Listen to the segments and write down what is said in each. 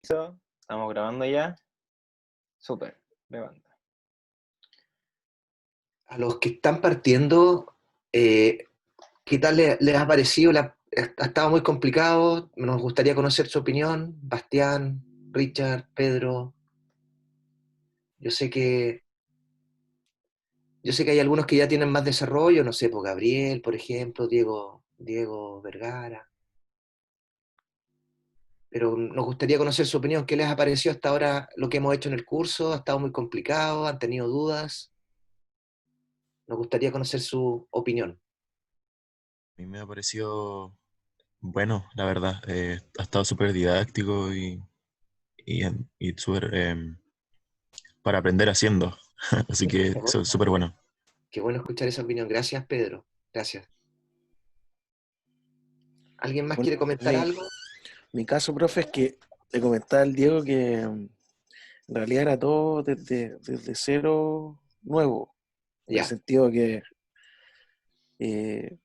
Estamos grabando ya. Súper, levanta. A los que están partiendo, ¿qué tal les ha parecido? Ha estado muy complicado, nos gustaría conocer su opinión. Bastián, Richard, Pedro. Yo sé que, yo sé que hay algunos que ya tienen más desarrollo, no sé, por Gabriel, por ejemplo, Diego Vergara. Pero nos gustaría conocer su opinión. ¿Qué les ha parecido hasta ahora lo que hemos hecho en el curso? ¿Ha estado muy complicado? ¿Han tenido dudas? Nos gustaría conocer su opinión. A mí me ha parecido bueno, la verdad. Ha estado súper didáctico y súper para aprender haciendo. Así que eso es súper bueno. Qué bueno escuchar esa opinión. Gracias, Pedro. Gracias. ¿Alguien más Bueno, quiere comentar algo? mi caso, profe, es que le comentaba al Diego que en realidad era todo desde cero nuevo, en el Ya, sentido que eh,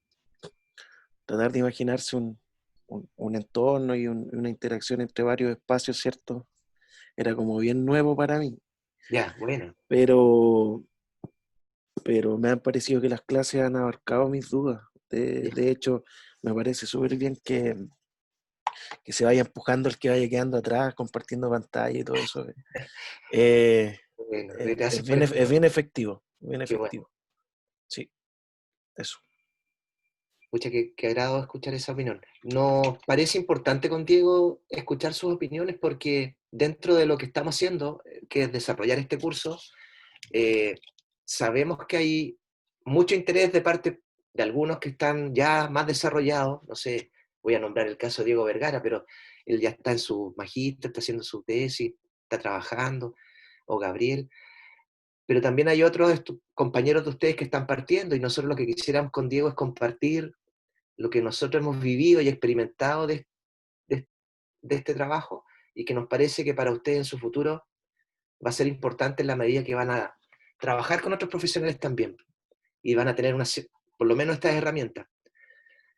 tratar de imaginarse un entorno y una interacción entre varios espacios, ¿cierto? Era como bien nuevo para mí, ya, bueno. pero, pero me han parecido que las clases han abarcado mis dudas. Ya, De hecho, me parece súper bien que se vaya empujando el que vaya quedando atrás, compartiendo pantalla y todo eso. bueno, Es gracias por bien, esto. es bien efectivo, bien Qué bueno. efectivo. Sí, eso. Escucha, qué agrado escuchar esa opinión. Nos parece importante contigo escuchar sus opiniones porque dentro de lo que estamos haciendo, que es desarrollar este curso, eh, sabemos que hay mucho interés de parte de algunos que están ya más desarrollados. No sé, voy a nombrar el caso de Diego Vergara, pero él ya está en su magíster, está haciendo su tesis, está trabajando, o Gabriel. Pero también hay otros compañeros de ustedes que están partiendo y nosotros lo que quisiéramos con Diego es compartir lo que nosotros hemos vivido y experimentado de, de este trabajo y que nos parece que para ustedes en su futuro va a ser importante en la medida que van a trabajar con otros profesionales también y van a tener por lo menos estas herramientas.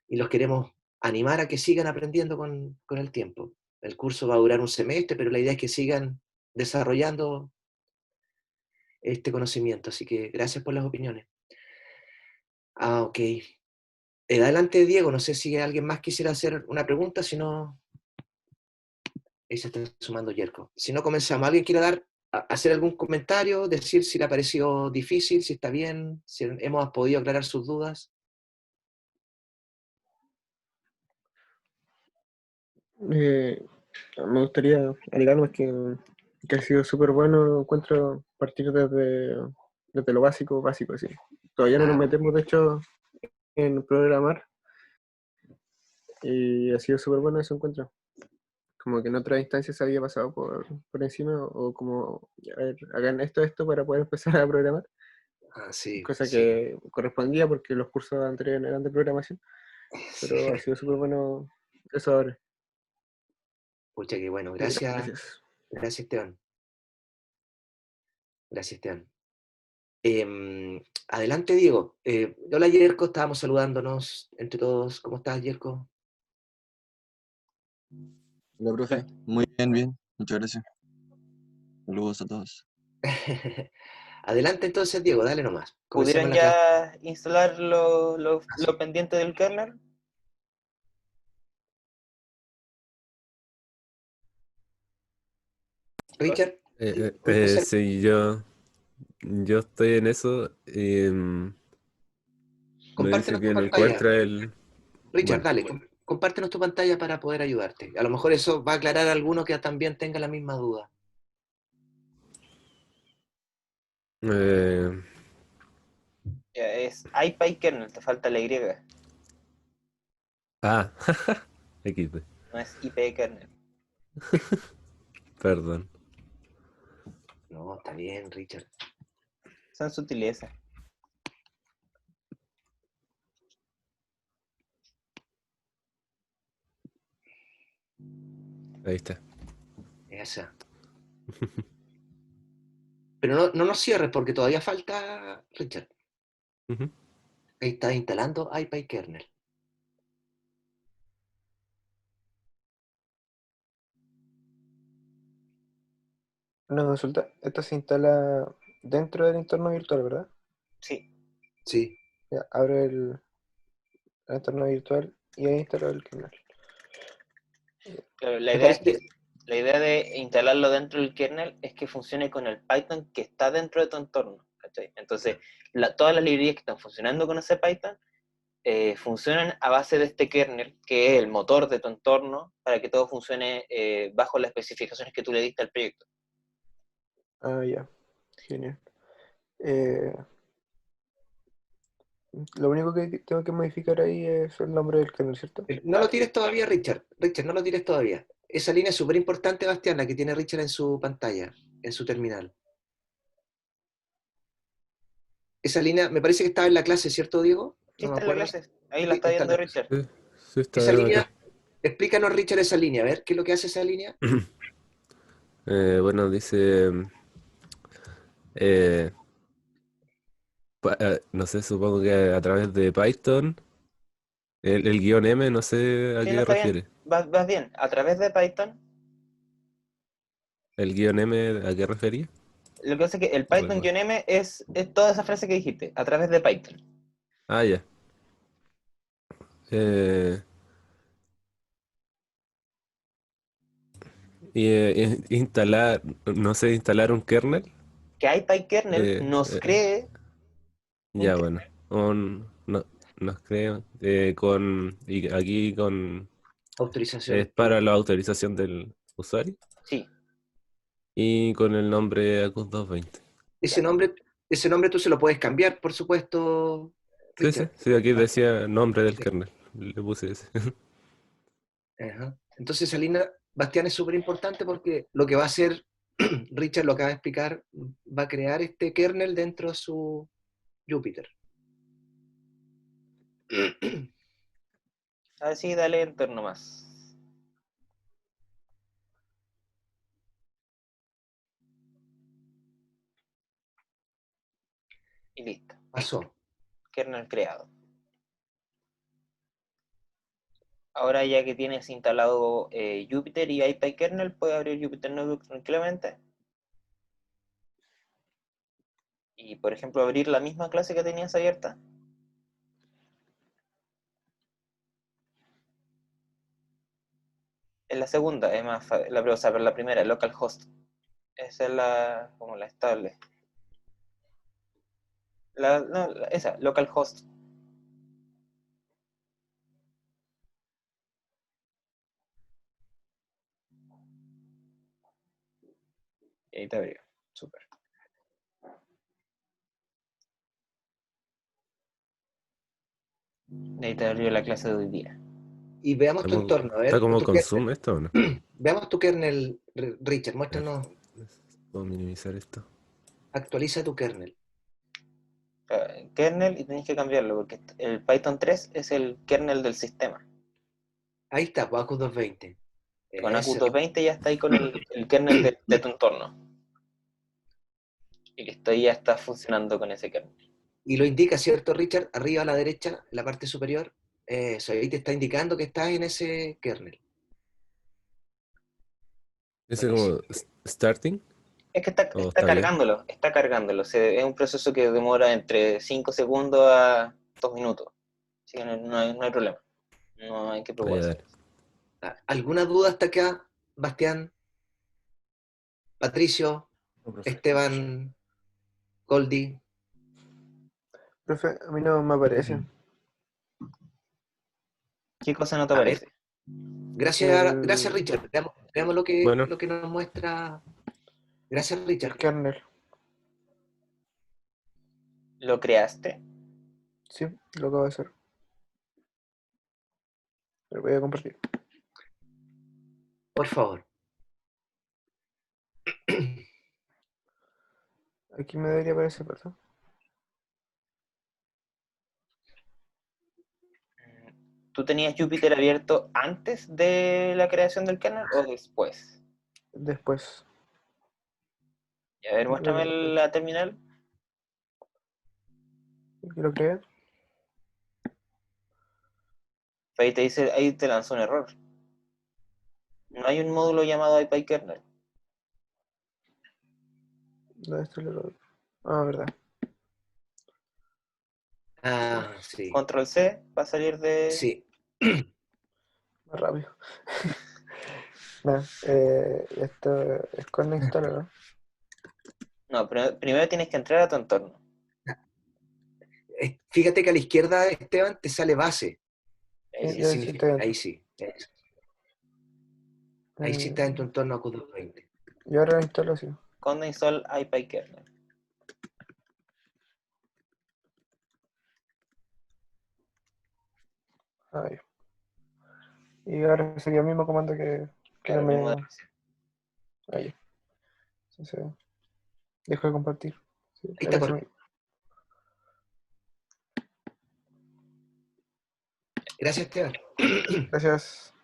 Y los queremos animar a que sigan aprendiendo con el tiempo. El curso va a durar un semestre, pero la idea es que sigan desarrollando este conocimiento. Así que gracias por las opiniones. Ah, ok. Adelante, Diego. No sé si alguien más quisiera hacer una pregunta, si no, ahí se está sumando Yerko. Si no, comenzamos. ¿Alguien quiere hacer algún comentario, decir si le ha parecido difícil, si está bien, si hemos podido aclarar sus dudas? Eh, Me gustaría agregar más que ha sido súper bueno, encuentro partir desde lo básico, básico, sí. Todavía no nos Ah, metemos, de hecho, en programar y ha sido súper bueno ese encuentro. Como que en otras instancias se había pasado por encima o como, a ver, hagan esto para poder empezar a programar, sí, cosa sí. que correspondía porque los cursos anteriores eran de programación, Sí. pero ha sido súper bueno eso ahora. Pucha, que bueno. Gracias, Gracias. gracias, Esteban. Gracias, Esteban. Adelante, Diego. Hola, Yerko. Estábamos saludándonos entre todos. ¿Cómo estás, Yerko? Hola, profe. Muy bien, bien. Muchas gracias. Saludos a todos. Adelante entonces, Diego. Dale nomás. Comencemos ¿Pudieron la clase. ya instalar lo pendiente del kernel? Richard, ¿puedes empezar? Sí, yo estoy en eso y me dice Compártenos tu que no pantalla. encuentra el... Richard, Bueno, dale, compártenos tu pantalla para poder ayudarte. A lo mejor eso va a aclarar a alguno que también tenga la misma duda. eh, Ya, es IPyKernel, te falta la Y, ah, XD, no es IPkernel. perdón. No, está bien, Richard. Son sutilezas. Ahí está. Esa. Pero no nos cierres porque todavía falta, Richard. Ujú. Ahí está instalando IPyKernel. Una consulta. Esto se instala dentro del entorno virtual, ¿verdad? Sí. Sí. Ya, abro el entorno virtual y ahí instalo el kernel. Claro, la Me idea es parece que la idea de instalarlo dentro del kernel es que funcione con el Python que está dentro de tu entorno, ¿cachai? Entonces, todas las librerías que están funcionando con ese Python funcionan a base de este kernel, que es el motor de tu entorno, para que todo funcione bajo las especificaciones que tú le diste al proyecto. Ah, ya. Genial. Eh, lo único que tengo que modificar ahí es el nombre del kernel, ¿cierto? No lo tires todavía, Richard. Richard, no lo tires todavía. Esa línea es súper importante, Bastián, la que tiene Richard en su pantalla, en su terminal. Esa línea, me parece que estaba en la clase, ¿cierto, Diego? Sí, No me está en la acuerdo. clase, ahí la Sí, está está en viendo la clase. Richard. Sí, sí Esa está acá. línea, explícanos, Richard, esa línea. A ver, ¿qué es lo que hace esa línea? Bueno, dice, eh, no sé, supongo que a través de Python, el guión M, no sé a Sí, no qué está bien, refiere. vas bien. A través de Python, ¿El guión M a qué refería? lo que hace es que el No recuerdo. Python-M es toda esa frase que dijiste, a través de Python. Ah, ya. Eh, instalar, no sé, instalar un kernel. Que hay PyKernel Eh, nos eh, cree un ya, bueno. kernel. No, nos creo. Y aquí es Autorización. para la autorización del usuario. Sí, Y con el nombre Acus 220. Ese claro. nombre, ese nombre tú se lo puedes cambiar, por supuesto, Sí, sí, Richard. sí, aquí Ah, decía nombre del sí. kernel. Le puse ese. Ajá. Entonces, esa línea, Bastián, es súper importante porque lo que va a hacer, Richard lo acaba de explicar, va a crear este kernel dentro de su Jupyter. Así dale enter nomás. Y listo. Pasó. Kernel creado. Ahora ya que tienes instalado Jupyter y hay PyKernel, puedes abrir Jupyter Notebook tranquilamente. Y por ejemplo abrir la misma clase que tenías abierta. En la segunda, es más o sea, pero la primera, localhost. Esa es la, como la estable. No, esa, localhost. Y ahí te abrió. Súper. Y ahí te abrió la clase de hoy día. Y veamos tu entorno. A Está ver, como tu con kernel. zoom esto, ¿o no? Veamos tu kernel, Richard. A ver, Muéstranos, puedo minimizar esto. actualiza tu kernel. Kernel y tenéis que cambiarlo porque el Python 3 es el kernel del sistema. Ahí está, Wacom 220. Con Ese. AQ220 ya está ahí con el kernel de tu entorno. Y listo, ahí ya está funcionando con ese kernel. Y lo indica, ¿cierto, Richard? Arriba a la derecha, en la parte superior. Eso, ahí te está indicando que estás en ese kernel. Dice Buenísimo. como starting Es que o está bien. está cargándolo. Es un proceso que demora entre 5 segundos a 2 minutos. Así que no hay problema. No hay que Ah, ya, preocuparse. dale. ¿Alguna duda hasta acá, Bastián, Patricio, No, profe. Esteban, Goldi? Profe, a mí no me aparece. ¿Qué cosa no te A ver, aparece? gracias El, Richard. Veamos Bueno, lo que nos muestra. Gracias el Richard. kernel. ¿Lo creaste? Sí, lo acabo de hacer. Lo voy a compartir. Por favor. Aquí me debería aparecer, ¿verdad? ¿Tú tenías Jupyter abierto antes de la creación del kernel o después? Después. Y a ver, muéstrame la terminal. Aquí lo creé. Ahí te dice, ahí te lanzó un error. No hay un módulo llamado IPyKernel. ¿Dónde está el error? Ah, verdad. Sí. Control C va a salir de... Sí. Más rápido. No, esto es con la instala, ¿no? No, primero tienes que entrar a tu entorno. Fíjate que a la izquierda, Esteban, te sale base. Ahí Sí, sí. ya sí Significa, estoy dentro. ahí sí. Ahí sí está en tu entorno Q220. Y ahora instalo así. Conda install ipykernel. Ahí. Y ahora sería el mismo comando que Claro, no mismo me. de recién. Ahí. Entonces, dejo de compartir. Sí, Ahí ahora está sí correcto. Gracias, Esteban. Gracias.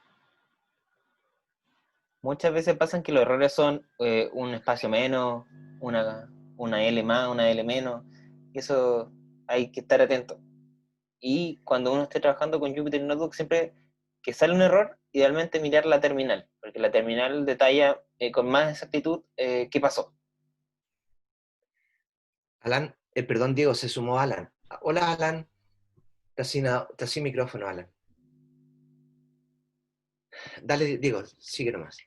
Muchas veces pasan que los errores son un espacio menos, una L más, una L menos, y eso hay que estar atento. Y cuando uno esté trabajando con Jupyter Notebook, siempre que sale un error, idealmente mirar la terminal, porque la terminal detalla con más exactitud qué pasó. Alan, perdón, Diego, se sumó Alan. Hola, Alan. Está sin micrófono, Alan. Dale, Diego, sigue nomás.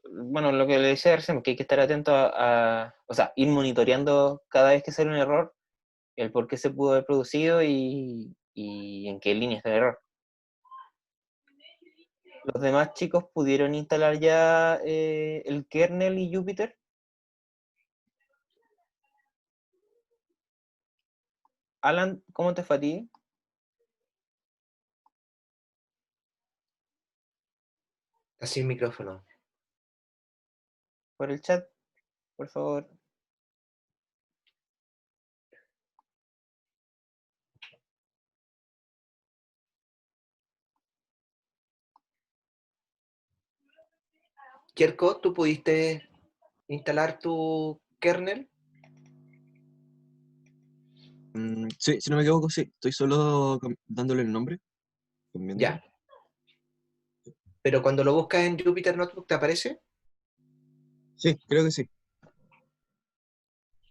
Bueno, lo que le decía recién, que hay que estar atento o sea, ir monitoreando cada vez que sale un error, el por qué se pudo haber producido y en qué línea está el error. ¿Los demás chicos pudieron instalar ya el kernel y Jupyter? Alan, ¿cómo te fue a ti? Está sin micrófono. Por el chat, por favor. Kierko, ¿tú pudiste instalar tu kernel? Sí, si no me equivoco, sí. Estoy solo dándole el nombre. Cambiándolo. Ya. Pero cuando lo buscas en Jupyter Notebook, ¿te aparece? Sí, creo que sí.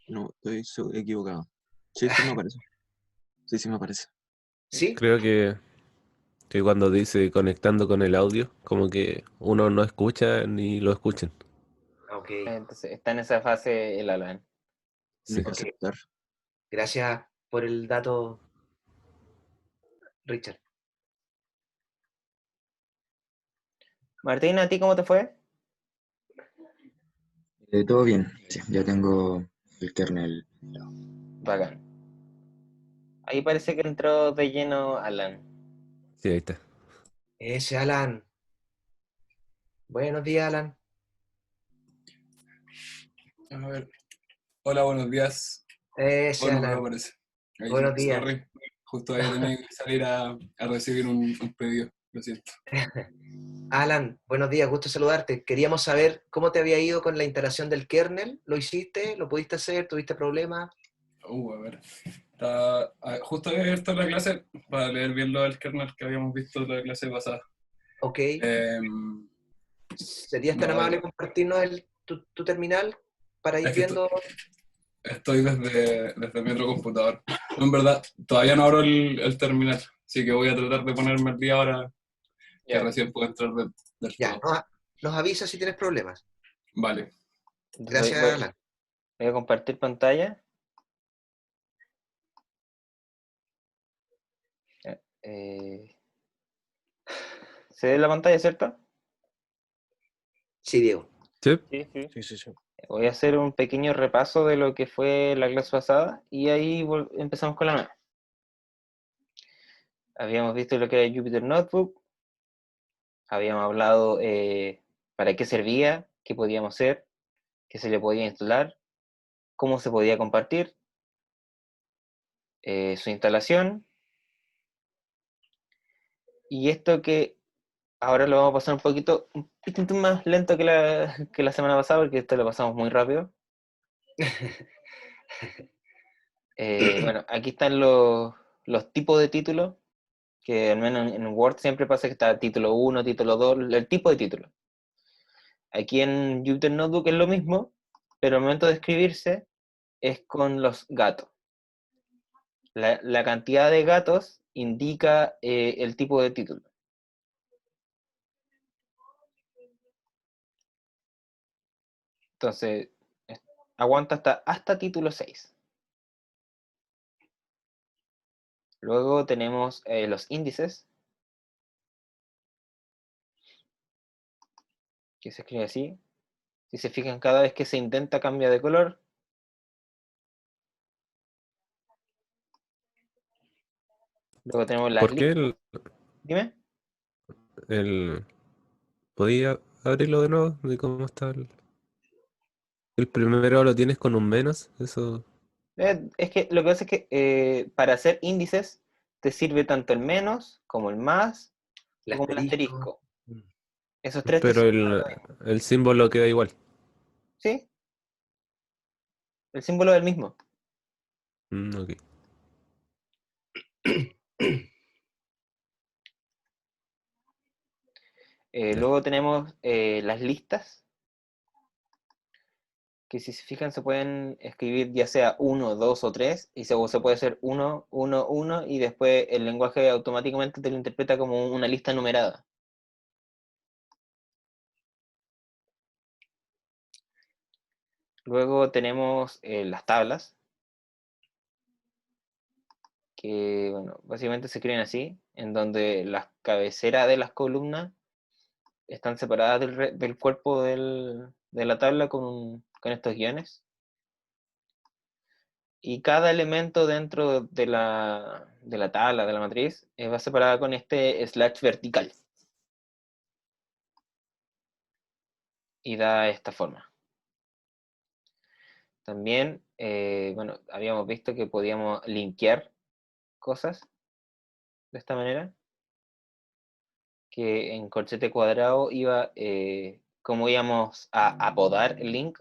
No, estoy equivocado. Sí, sí me aparece. Sí, sí me aparece. ¿Sí? Creo que cuando dice conectando con el audio, como que uno no escucha ni lo escuchen. Ok. Entonces, está en esa fase el Alan. Sí. Deja Ok. aceptar. Gracias por el dato, Richard. Martín, ¿a ti cómo te fue? Todo bien, sí, ya tengo el kernel. Bacán. Ahí parece que entró de lleno Alan. Sí, ahí está. Ese Alan. Buenos días, Alan. A ver. Hola, buenos días. Ese Oh, no me Alan. aparece. Ahí sí, Buenos días. sorry. Justo ahí tenía que salir a recibir un pedido. Lo siento. Alan, buenos días, gusto saludarte. Queríamos saber cómo te había ido con la instalación del kernel. ¿Lo hiciste? ¿Lo pudiste hacer? ¿Tuviste problemas? A ver. Justo había abierto la clase para leer bien lo del kernel que habíamos visto en la clase pasada. Ok. Em, ¿Serías tan no, amable compartirnos tu terminal para ir es que viendo? estoy desde mi otro computador. No, en verdad, todavía no abro el terminal, así que voy a tratar de ponerme el día ahora que Ya. recién puedo entrar del Ya, todo. nos avisa si tienes problemas. Vale. Entonces Gracias, Alan. voy a compartir pantalla. Eh, ¿Se ve la pantalla, cierto? Sí, Diego. Sí. Sí, sí. Sí, sí, sí. Voy a hacer un pequeño repaso de lo que fue la clase pasada y ahí empezamos con la nueva. Habíamos visto lo que era Jupyter Notebook, habíamos hablado para qué servía, qué podíamos hacer, qué se le podía instalar, cómo se podía compartir, su instalación, y esto que ahora lo vamos a pasar un poquito más lento que la semana pasada, porque esto lo pasamos muy rápido. Bueno, aquí están los tipos de títulos, que al menos en Word siempre pasa que está título 1, título 2, el tipo de título. Aquí en Jupyter Notebook es lo mismo, pero al momento de escribirse es con los gatos. La cantidad de gatos indica el tipo de título. Entonces, aguanta hasta título 6. Luego tenemos los índices, que se escribe así. Si se fijan, cada vez que se intenta cambia de color. Luego tenemos las ¿Por qué listas. Dime. el... ¿Podía abrirlo de nuevo? ¿De cómo está el primero lo tienes con un menos? Eso... Es que lo que pasa es que para hacer índices te sirve tanto el menos, como el más, El como el asterisco. asterisco. Esos tres te Pero sirven para lo mismo. el símbolo queda igual. ¿Sí? El símbolo es el mismo. Ok. Ya. Luego tenemos las listas, que si se fijan se pueden escribir ya sea 1, 2 o 3, y se puede hacer 1, 1, 1, y después el lenguaje automáticamente te lo interpreta como una lista numerada. Luego tenemos las tablas, que bueno, básicamente se escriben así, en donde las cabeceras de las columnas están separadas del cuerpo de la tabla con estos guiones. Y cada elemento dentro de la tabla, de la matriz, va separada con este slash vertical. Y da esta forma. También, bueno, habíamos visto que podíamos linkear cosas de esta manera. Que en corchete cuadrado iba, como íbamos a apodar el link,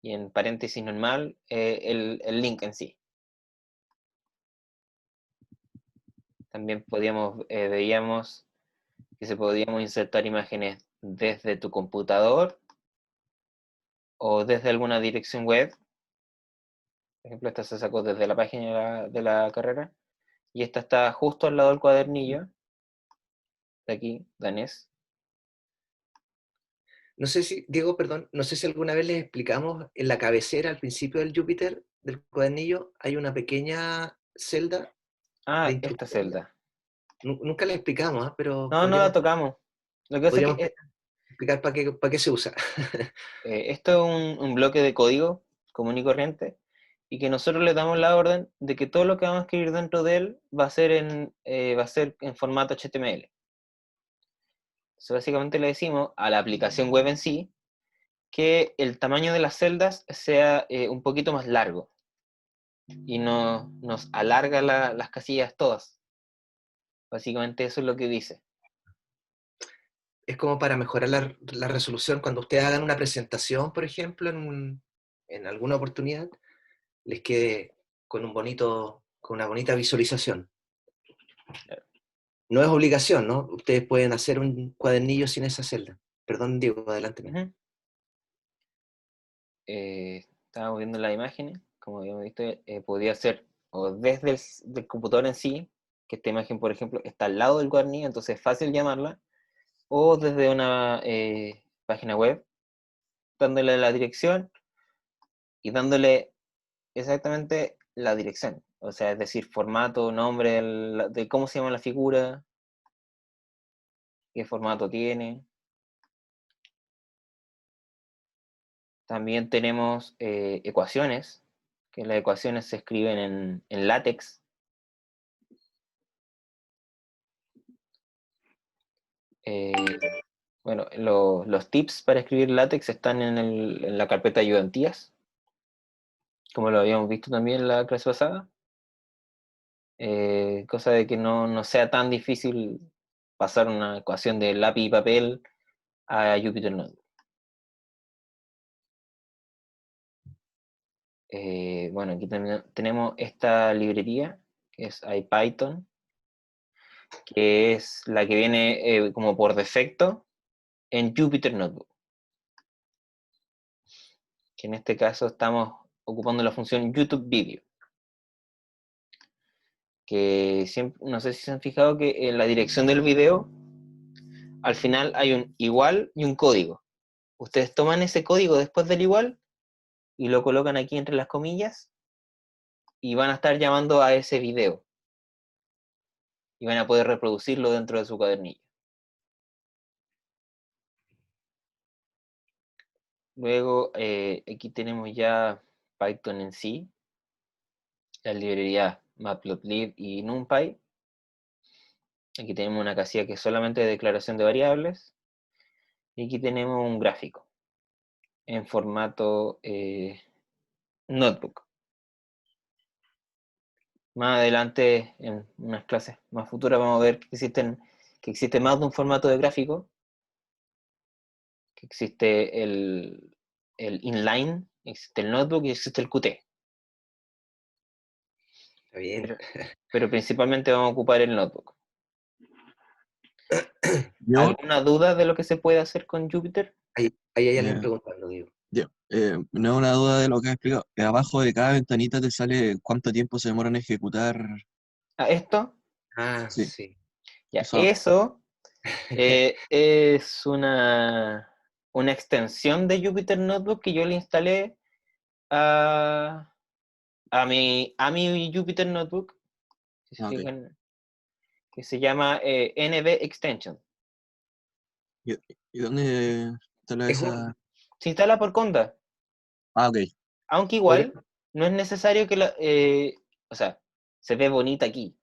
y en paréntesis normal, el link en sí. También veíamos que se podíamos insertar imágenes desde tu computador o desde alguna dirección web. Por ejemplo, esta se sacó desde la página de la carrera, y esta está justo al lado del cuadernillo, de aquí, danés. No sé si, Diego, perdón, no sé si alguna vez les explicamos en la cabecera, al principio del Júpiter, del cuadernillo, hay una pequeña celda de Esta instrucciones. celda. Nunca la explicamos, ¿ah? Pero No la tocamos. Lo que pasa es podríamos que explicar para qué se usa. esto es un bloque de código común y corriente, y que nosotros le damos la orden de que todo lo que vamos a escribir dentro de él va a ser en formato HTML. Entonces, básicamente le decimos a la aplicación web en sí que el tamaño de las celdas sea un poquito más largo, y no nos alarga las casillas todas. Básicamente eso es lo que dice. Es como para mejorar la resolución. Cuando ustedes hagan una presentación, por ejemplo, en alguna oportunidad, les quede con una bonita visualización. No es obligación, ¿no? Ustedes pueden hacer un cuadernillo sin esa celda. Perdón, Diego, adelante. Uh-huh. Estábamos viendo las imágenes, como habíamos visto, podía ser o desde del computador en sí, que esta imagen, por ejemplo, está al lado del cuadernillo, entonces es fácil llamarla, o desde una página web, dándole la dirección y dándole exactamente la dirección, o sea, es decir, formato, nombre de cómo se llama la figura, qué formato tiene. También tenemos ecuaciones, que las ecuaciones se escriben en LaTeX. Bueno, los tips para escribir LaTeX están en la carpeta ayudantías, como lo habíamos visto también en la clase pasada. Cosa de que no sea tan difícil pasar una ecuación de lápiz y papel a Jupyter Notebook. Bueno, aquí también tenemos esta librería, que es IPython, que es la que viene como por defecto en Jupyter Notebook. que en este caso estamos ocupando la función YouTube Video, que siempre, no sé si se han fijado que en la dirección del video, al final hay un igual y un código. Ustedes toman ese código después del igual y lo colocan aquí entre las comillas y van a estar llamando a ese video y van a poder reproducirlo dentro de su cuadernillo. Luego, aquí tenemos ya Python en sí, la librería Matplotlib y NumPy. Aquí tenemos una casilla que es solamente de declaración de variables. Y aquí tenemos un gráfico en formato notebook. Más adelante, en unas clases más futuras, vamos a ver que existe más de un formato de gráfico, que existe el inline, existe el notebook y existe el Qt. Está bien. Pero principalmente vamos a ocupar el notebook. Yo, ¿Alguna duda de lo que se puede hacer con Jupyter? Ahí hay alguien eh, preguntando, Diego. no es una duda de lo que has explicado. Abajo de cada ventanita te sale cuánto tiempo se demora en ejecutar. ¿Esto? Ah, Sí, sí. Ya, eso. eso es una extensión de Jupyter Notebook que yo le instalé a mi Jupyter Notebook, si se Ok. fijan, que se llama NB Extension. ¿Y, y dónde está la Es esa? un, Se instala por Conda, Ah, ok. aunque podría- igual no es necesario que o sea, se ve bonita aquí,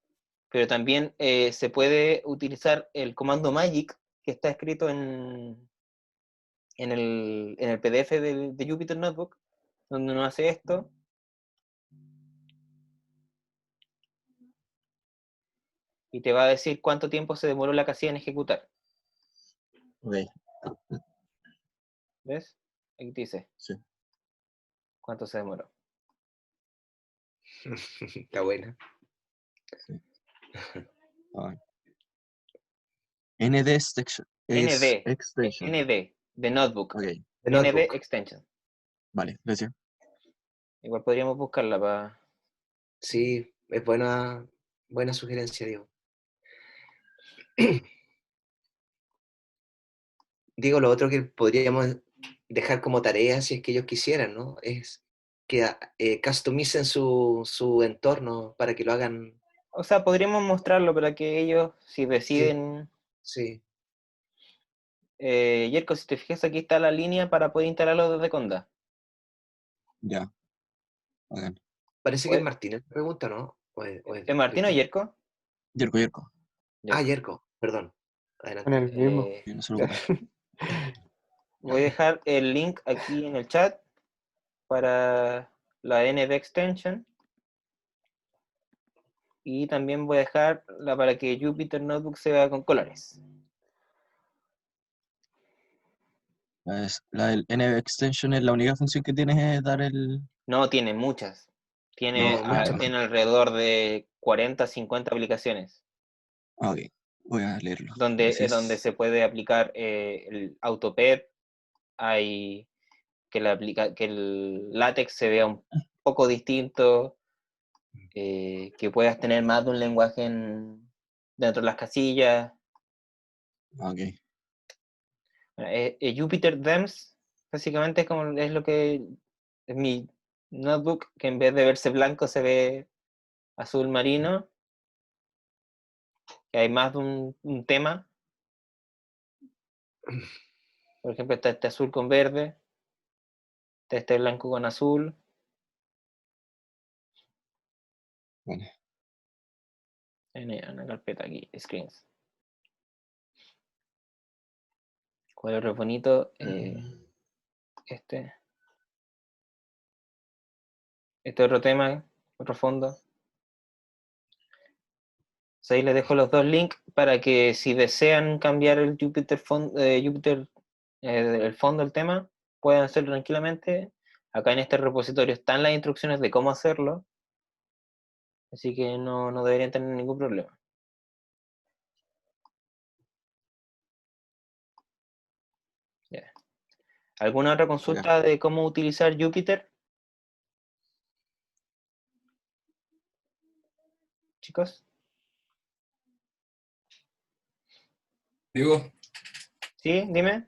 pero también se puede utilizar el comando magic que está escrito en el PDF de Jupyter Notebook, donde uno hace esto, y te va a decir cuánto tiempo se demoró la casilla en ejecutar. Ok, ¿Ves? Aquí te dice sí. cuánto se demoró. Está buena. Ah, ND Extension. Es ND, Extension. ND, de Notebook. Ok, De ND notebook. Extension. vale, gracias. Igual podríamos buscarla para... Sí, es buena sugerencia, Diego. Digo, lo otro que podríamos dejar como tarea, si es que ellos quisieran, ¿no? Es que customicen su entorno para que lo hagan. O sea, podríamos mostrarlo para que ellos, si Sí, deciden... sí. Yerko, si te fijas, aquí está la línea para poder instalarlo desde Conda. Ya, bacán. Parece que es Martínez la pregunta, ¿no? ¿Es Martín o Yerko? Yerko, Yerko. Ya. Yerko, perdón. En Adelante. el mismo. No se preocupe. Voy a dejar el link aquí en el chat para la NB Extension. Y también voy a dejarla para que Jupyter Notebook se vea con colores. La del NV Extension es la única función que tienes es dar el. No, tiene muchas. Tiene, No, muchas. tiene alrededor de 40, 50 aplicaciones. Ah, ok, voy a leerlo. Donde Gracias. se puede aplicar el AutoPEP. Hay que el látex se vea un poco distinto. Que puedas tener más de un lenguaje dentro de las casillas. Ah, ok, Jupyter Dems, básicamente es lo que es mi notebook, que en vez de verse blanco se ve azul marino, que hay más de un tema. Por ejemplo, está este azul con verde, está este blanco con azul. bueno. En una carpeta aquí, screens. Cuadro bonito. Este otro tema, otro fondo. Ahí les dejo los dos links para que si desean cambiar el Jupyter, el fondo del tema, puedan hacerlo tranquilamente. Acá en este repositorio están las instrucciones de cómo hacerlo, así que no deberían tener ningún problema. Ya. ¿Alguna otra consulta de cómo utilizar Jupyter? Chicos. Digo, ¿Sí? Dime.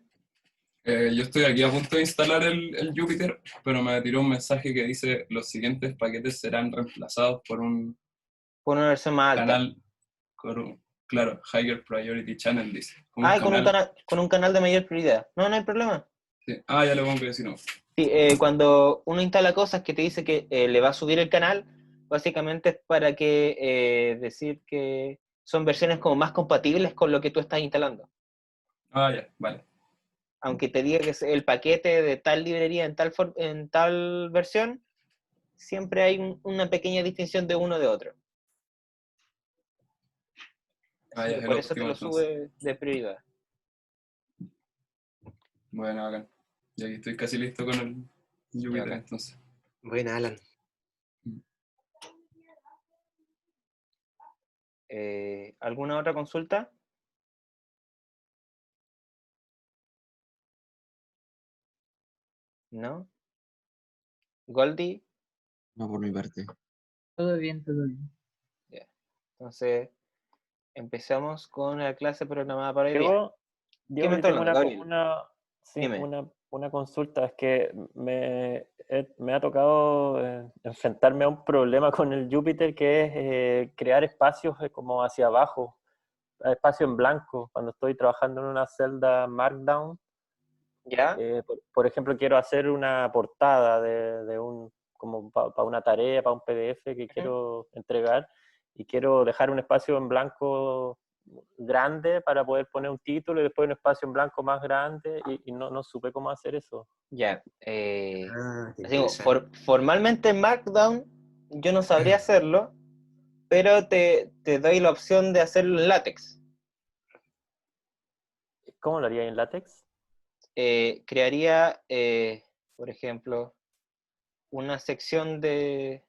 yo estoy aquí a punto de instalar el Jupyter, pero me tiró un mensaje que dice los siguientes paquetes serán reemplazados por un Por una versión más alta. canal, claro, Higher Priority Channel dice. Como un Ah, y canal. con un canal de mayor prioridad. No, no hay problema. Sí. Ah, ya le pongo que si no. Sí, cuando uno instala cosas que te dice que le va a subir el canal, básicamente es para que decir que son versiones como más compatibles con lo que tú estás instalando. Ah, ya, vale. Aunque te diga que es el paquete de tal librería en tal versión, siempre hay una pequeña distinción de uno de otro. Ah, Así ya que es el por eso te óptimo lo entonces. sube de prioridad. Bueno, bacán. Y aquí estoy casi listo con el Jupyter bacán. entonces. Buena, Alan. ¿Alguna otra consulta? ¿No? ¿Goldie? No por mi parte. Todo bien, todo bien. Ya. Entonces, empezamos con la clase programada para hoy día. Yo, ¿Qué me yo está tengo hablando, Gabriel? sí, Dime. una consulta. Es que me ha tocado enfrentarme a un problema con el Jupyter, que es crear espacios como hacia abajo, espacio en blanco. Cuando estoy trabajando en una celda Markdown, ¿Ya? por ejemplo, quiero hacer una portada de como para una tarea, para un PDF que quiero entregar, y quiero dejar un espacio en blanco grande para poder poner un título y después un espacio en blanco más grande, y no supe cómo hacer eso. Ya. Qué Así como, interesante. formalmente en Markdown yo no sabría hacerlo, pero te doy la opción de hacerlo en LaTeX. ¿Cómo lo haría en LaTeX? Crearía, por ejemplo, una sección de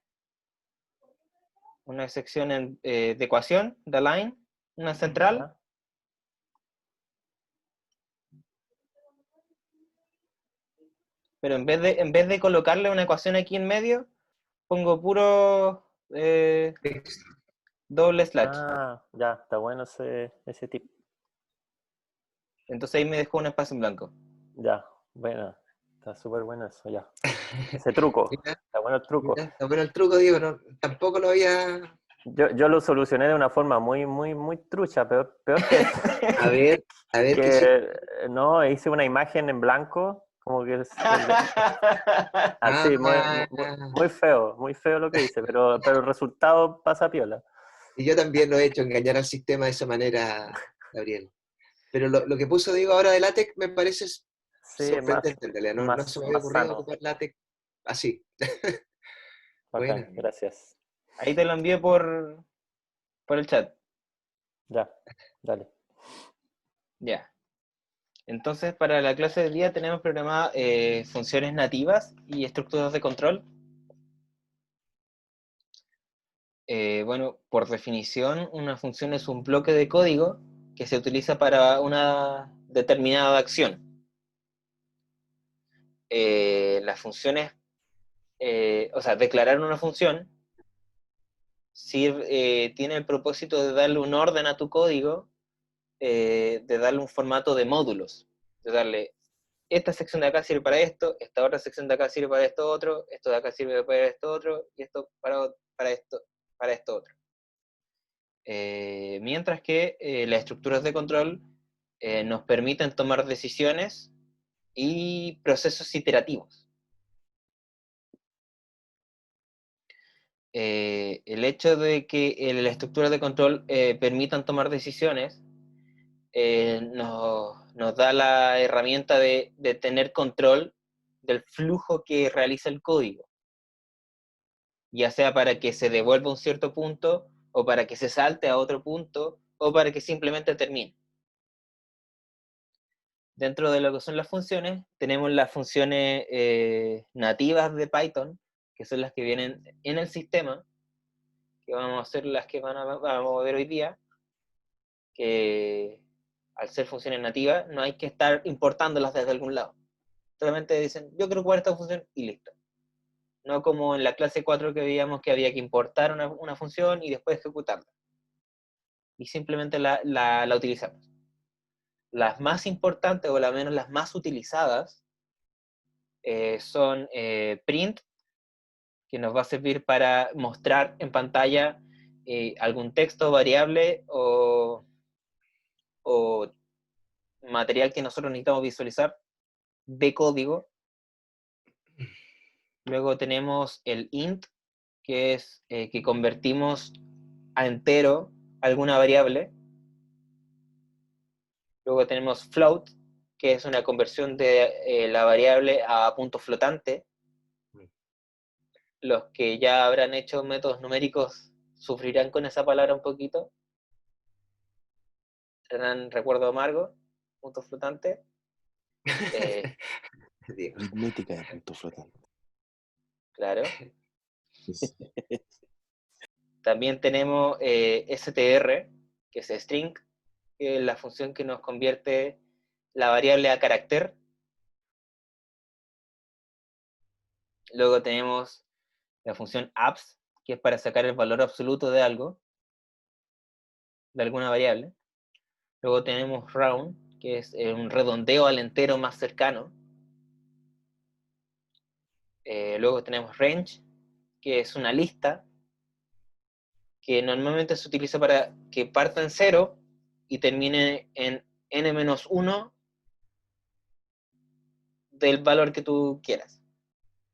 ecuación, de line, una central. ¿Ya? Pero en vez de colocarle una ecuación aquí en medio, pongo puro doble slash. Ah, ya, está bueno ese tip. Entonces ahí me dejó un espacio en blanco. Ya, bueno, está súper bueno eso, ya. Ese truco, Mira, está bueno el truco. mira, está bueno el truco, Diego, no, tampoco lo había... Yo lo solucioné de una forma muy trucha, peor que A ver, ¿qué sí? que no, hice una imagen en blanco, como que así, muy feo lo que hice, pero el resultado pasa piola. Y yo también lo he hecho, engañar al sistema de esa manera, Gabriel. Pero lo que puso Diego ahora de LaTeX me parece Sí, sorprendente en realidad. No se me había más ocurrido sano. ocupar LaTeX así. Bacán, Buena. gracias. Ahí te lo envié por el chat. Ya, dale. Ya. Entonces, para la clase del día tenemos programadas funciones nativas y estructuras de control. Bueno, por definición, una función es un bloque de código que se utiliza para una determinada acción. Las funciones, o sea, declarar una función tiene el propósito de darle un orden a tu código, de darle un formato de módulos, de darle esta sección de acá sirve para esto, esta otra sección de acá sirve para esto otro, esto de acá sirve para esto otro, y esto para esto otro. Mientras que las estructuras de control nos permiten tomar decisiones y procesos iterativos. El hecho de que las estructuras de control permitan tomar decisiones nos da la herramienta de tener control del flujo que realiza el código, ya sea para que se devuelva un cierto punto, o para que se salte a otro punto, o para que simplemente termine. Dentro de lo que son las funciones, tenemos las funciones nativas de Python, que son las que vienen en el sistema, que vamos a ser las que vamos a ver hoy día, que al ser funciones nativas no hay que estar importándolas desde algún lado. solamente dicen, yo quiero ocupar esta función y listo. No como en la clase 4 que veíamos que había que importar una función y después ejecutarla. Y simplemente la utilizamos. Las más importantes, o al menos las más utilizadas, son print, que nos va a servir para mostrar en pantalla algún texto, variable o material que nosotros necesitamos visualizar de código. Luego tenemos el int, que es que convertimos a entero alguna variable. Luego tenemos float, que es una conversión de la variable a punto flotante. Los que ya habrán hecho métodos numéricos sufrirán con esa palabra un poquito. Tendrán recuerdo amargo, punto flotante. Aritmética de punto flotante. Claro. También tenemos str, que es string, que es la función que nos convierte la variable a carácter. Luego tenemos la función abs, que es para sacar el valor absoluto de algo, de alguna variable. Luego tenemos round, que es un redondeo al entero más cercano. Luego tenemos range, que es una lista, que normalmente se utiliza para que parta en 0 y termine en n-1 del valor que tú quieras.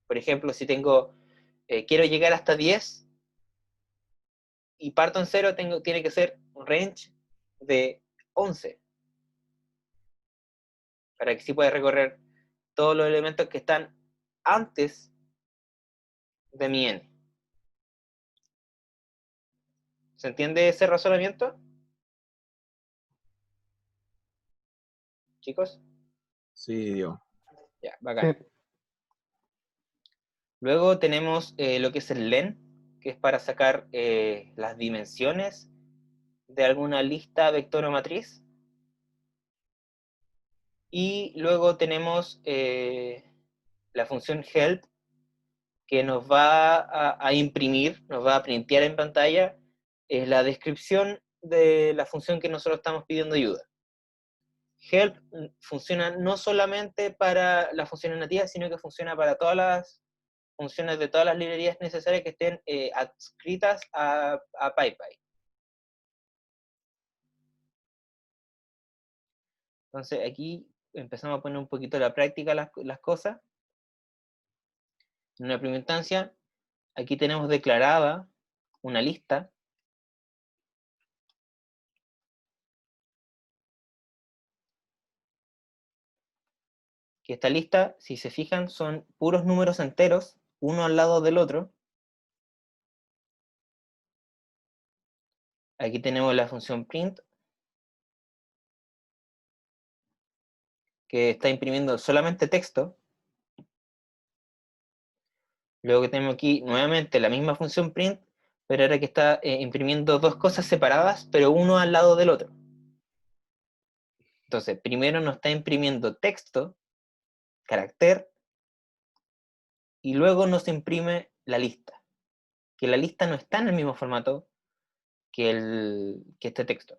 Por ejemplo, si quiero llegar hasta 10 y parto en 0, tiene que ser un range de 11, para que sí pueda recorrer todos los elementos que están antes de mi n. ¿Se entiende ese razonamiento, chicos? Sí, Dios. Ya, bacán. Sí. Luego tenemos lo que es el len, que es para sacar las dimensiones de alguna lista vector o matriz. Y luego tenemos la función help, que nos va a imprimir, nos va a printear en pantalla la descripción de la función que nosotros estamos pidiendo ayuda. Help funciona no solamente para las funciones nativas, sino que funciona para todas las funciones de todas las librerías necesarias que estén adscritas a PyPy. Entonces aquí empezamos a poner un poquito a la práctica las cosas. En una primera instancia, aquí tenemos declarada una lista que esta lista, si se fijan, son puros números enteros, uno al lado del otro. Aquí tenemos la función print, que está imprimiendo solamente texto. Luego que tenemos aquí nuevamente la misma función print, pero ahora que está imprimiendo dos cosas separadas, pero uno al lado del otro. Entonces, primero nos está imprimiendo texto, carácter, y luego nos imprime la lista. Que la lista no está en el mismo formato que este texto.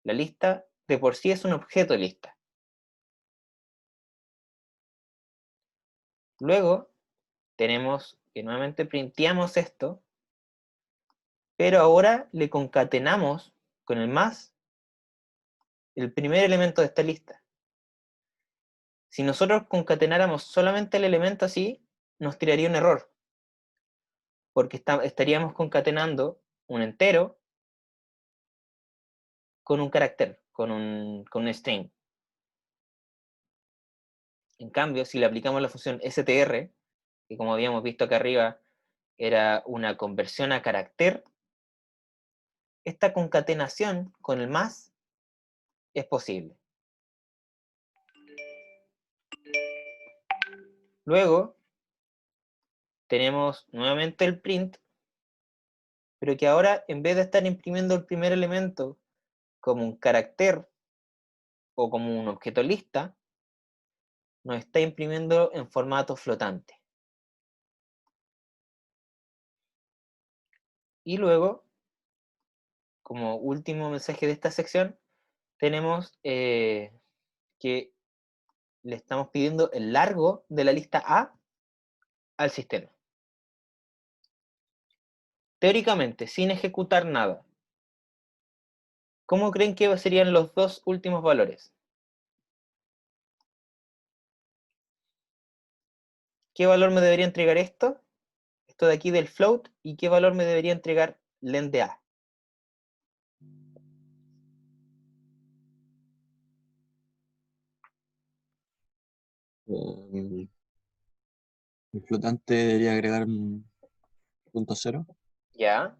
La lista de por sí es un objeto de lista. Luego tenemos que nuevamente printeamos esto, pero ahora le concatenamos con el más el primer elemento de esta lista. Si nosotros concatenáramos solamente el elemento así, nos tiraría un error, porque estaríamos concatenando un entero con un carácter, con un string. En cambio, si le aplicamos la función str, que como habíamos visto acá arriba, era una conversión a carácter, esta concatenación con el más es posible. Luego, tenemos nuevamente el print, pero que ahora, en vez de estar imprimiendo el primer elemento como un carácter o como un objeto lista, nos está imprimiendo en formato flotante. Y luego, como último mensaje de esta sección, tenemos que le estamos pidiendo el largo de la lista A al sistema. Teóricamente, sin ejecutar nada, ¿cómo creen que serían los dos últimos valores? ¿Qué valor me debería entregar esto? Esto de aquí del float, ¿y qué valor me debería entregar len de A? El flotante debería agregar un punto cero. ¿Ya?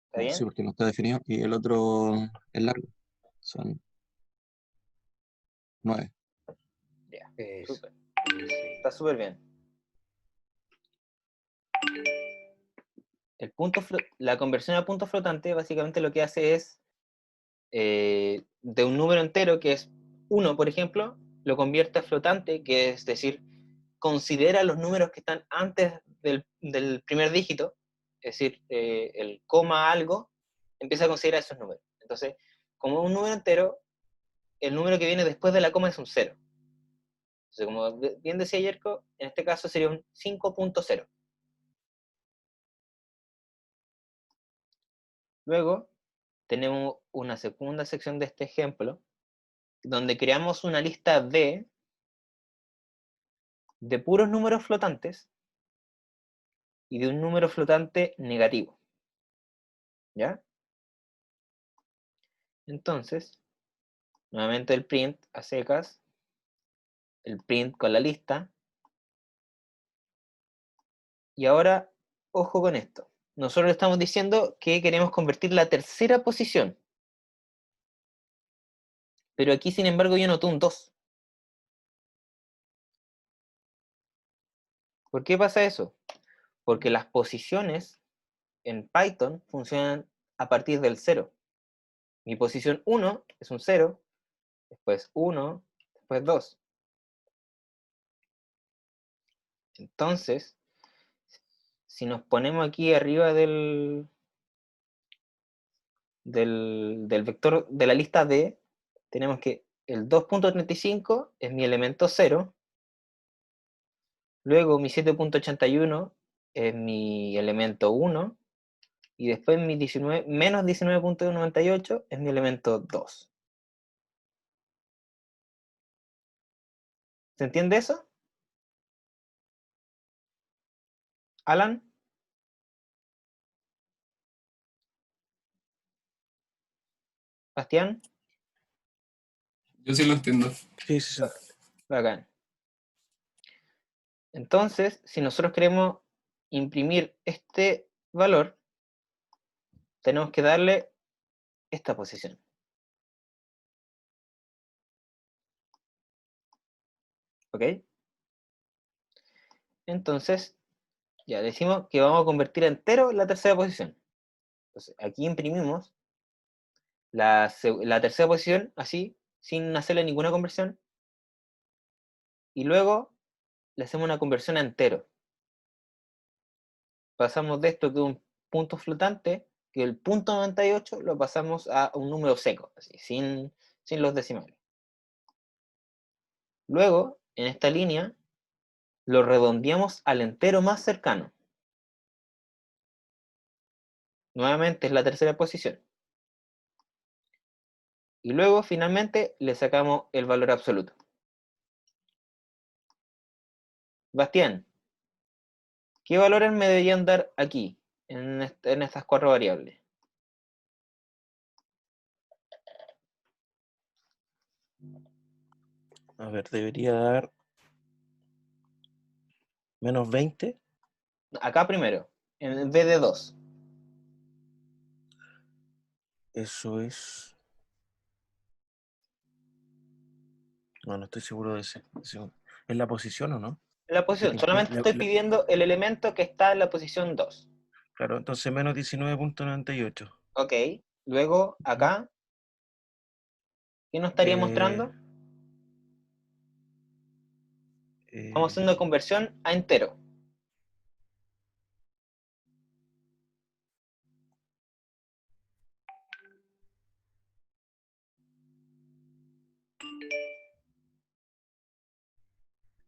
¿Está bien? Sí, porque no está definido. Y el otro es largo. Son 9. Ya, Eso. súper. Está súper bien. La conversión a punto flotante básicamente lo que hace es de un número entero que es 1, por ejemplo, lo convierte a flotante, que es decir, considera los números que están antes del primer dígito, es decir, el coma algo, empieza a considerar esos números. Entonces, como es un número entero, el número que viene después de la coma es un 0. Entonces, como bien decía Yerko, en este caso sería un 5.0. Luego, tenemos una segunda sección de este ejemplo, donde creamos una lista de puros números flotantes y de un número flotante negativo. ¿Ya? Entonces, nuevamente el print a secas, el print con la lista, y ahora, ojo con esto. Nosotros estamos diciendo que queremos convertir la tercera posición, pero aquí, sin embargo, yo noté un 2. ¿Por qué pasa eso? Porque las posiciones en Python funcionan a partir del 0. Mi posición 1 es un 0, después 1, después 2. Entonces, si nos ponemos aquí arriba del vector de la lista D, tenemos que el 2.35 es mi elemento 0, luego mi 7.81 es mi elemento 1, y después mi menos 19.98 es mi elemento 2. ¿Se entiende eso? ¿Alan? ¿Bastián? Yo sí lo entiendo. Sí, sí, sí. Bacán. Entonces, si nosotros queremos imprimir este valor, tenemos que darle esta posición. ¿Ok? Entonces, ya decimos que vamos a convertir a entero la tercera posición. Entonces, aquí imprimimos la tercera posición, así, sin hacerle ninguna conversión. Y luego le hacemos una conversión a entero. Pasamos de esto que es un punto flotante, que el punto 98 lo pasamos a un número seco, así, sin los decimales. Luego, en esta línea, lo redondeamos al entero más cercano. Nuevamente es la tercera posición. Y luego, finalmente, le sacamos el valor absoluto. Bastián, ¿qué valores me deberían dar aquí, en estas 4 variables? A ver, debería dar menos 20. Acá primero, en vez de 2. Eso es. No estoy seguro de ese. ¿Es la posición o no? La posición, solamente estoy pidiendo el elemento que está en la posición 2. Claro, entonces menos 19.98. Ok, luego acá, ¿qué nos estaría mostrando? Estamos haciendo conversión a entero.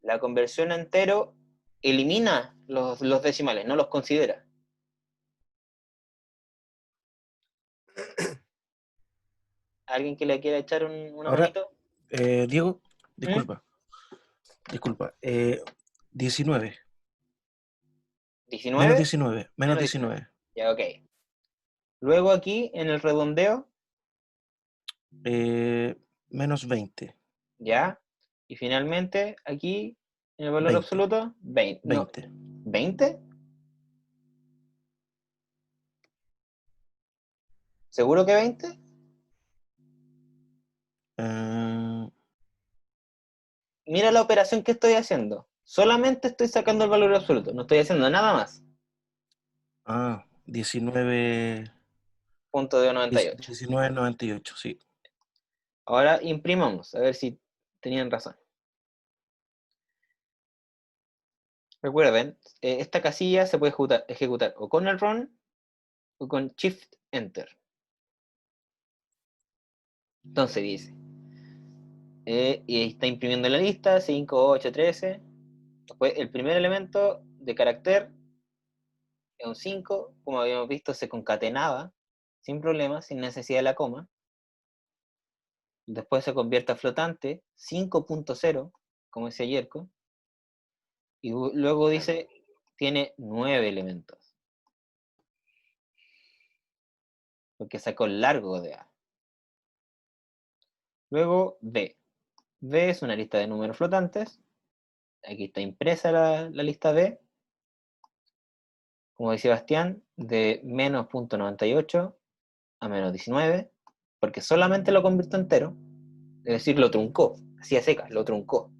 La conversión a entero elimina los decimales, no los considera. ¿Alguien que le quiera echar una Ahora, manito? Diego, disculpa. 19. Menos ¿19? 19. Menos 19. Ya, ok. Luego aquí, en el redondeo, Menos 20. ya. Y finalmente, aquí, en el valor 20. absoluto, 20. No, 20. ¿20? ¿Seguro que 20? Mira la operación que estoy haciendo. Solamente estoy sacando el valor absoluto. No estoy haciendo nada más. 19. Punto de 98. 19,98, sí. Ahora imprimamos, a ver si tenían razón. Recuerden, esta casilla se puede ejecutar o con el run o con Shift Enter. Entonces dice, y está imprimiendo la lista, 5, 8, 13. Después el primer elemento de carácter es un 5, como habíamos visto, se concatenaba sin problema, sin necesidad de la coma. Después se convierte a flotante, 5.0, como decía Yerko. Y luego dice, tiene 9 elementos. Porque sacó el largo de A. Luego B. B es una lista de números flotantes. Aquí está impresa la lista B. Como decía Bastián, de menos .98 a menos 19, porque solamente lo convirtió entero, es decir, lo truncó, así a secas, lo truncó.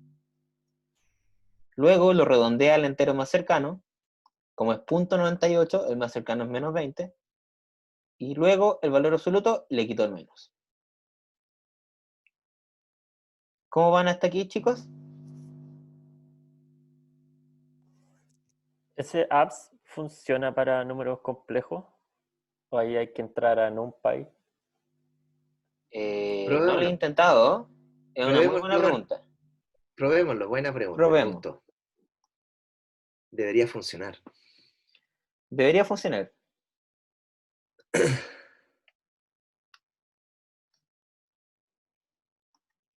Luego lo redondea al entero más cercano, como es .98, el más cercano es menos 20, y luego el valor absoluto le quitó el menos. ¿Cómo van hasta aquí, chicos? ¿Ese apps funciona para números complejos? ¿O ahí hay que entrar a NumPy? No lo he intentado. Es una muy buena pregunta. Probémoslo, buena pregunta. Probemos. Me gustó. Debería funcionar. Debería funcionar.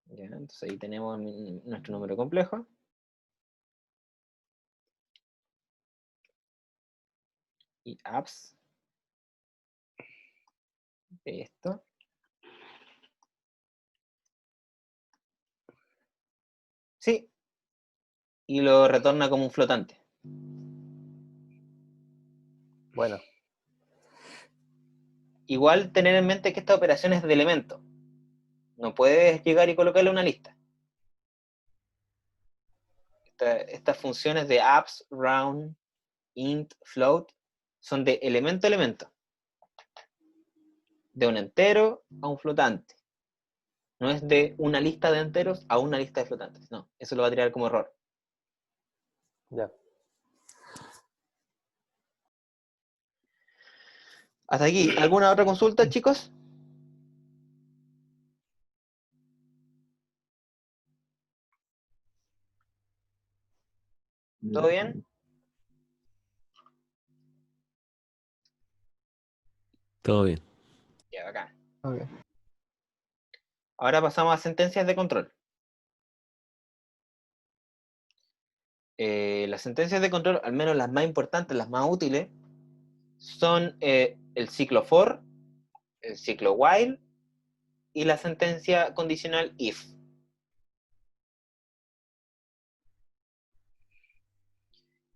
Ya, entonces ahí tenemos nuestro número complejo. Y apps. Esto. Sí. Y lo retorna como un flotante. Bueno. Igual tener en mente que esta operación es de elemento. No puedes llegar y colocarle una lista. Estas funciones de apps, round, int, float, son de elemento a elemento. De un entero a un flotante. No es de una lista de enteros a una lista de flotantes. No, eso lo va a tirar como error. Ya. Hasta aquí. ¿Alguna otra consulta, chicos? ¿Todo bien? Todo bien. Ya, bacán. Okay. Ahora pasamos a sentencias de control. Las sentencias de control, al menos las más importantes, las más útiles, son el ciclo for, el ciclo while y la sentencia condicional if.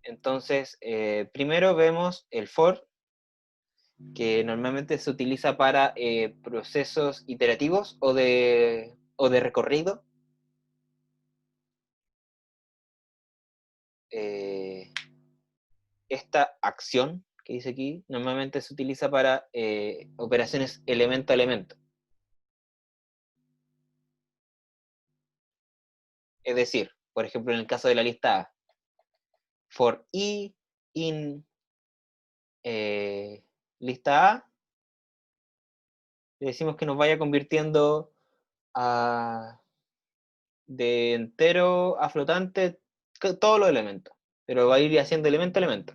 Entonces, primero vemos el for, que normalmente se utiliza para procesos iterativos o de recorrido. Esta acción que dice aquí normalmente se utiliza para operaciones elemento a elemento. Es decir, Por ejemplo, en el caso de la lista A, for i in lista A, le decimos que nos vaya convirtiendo de entero a flotante todos los elementos, pero va a ir haciendo elemento a elemento.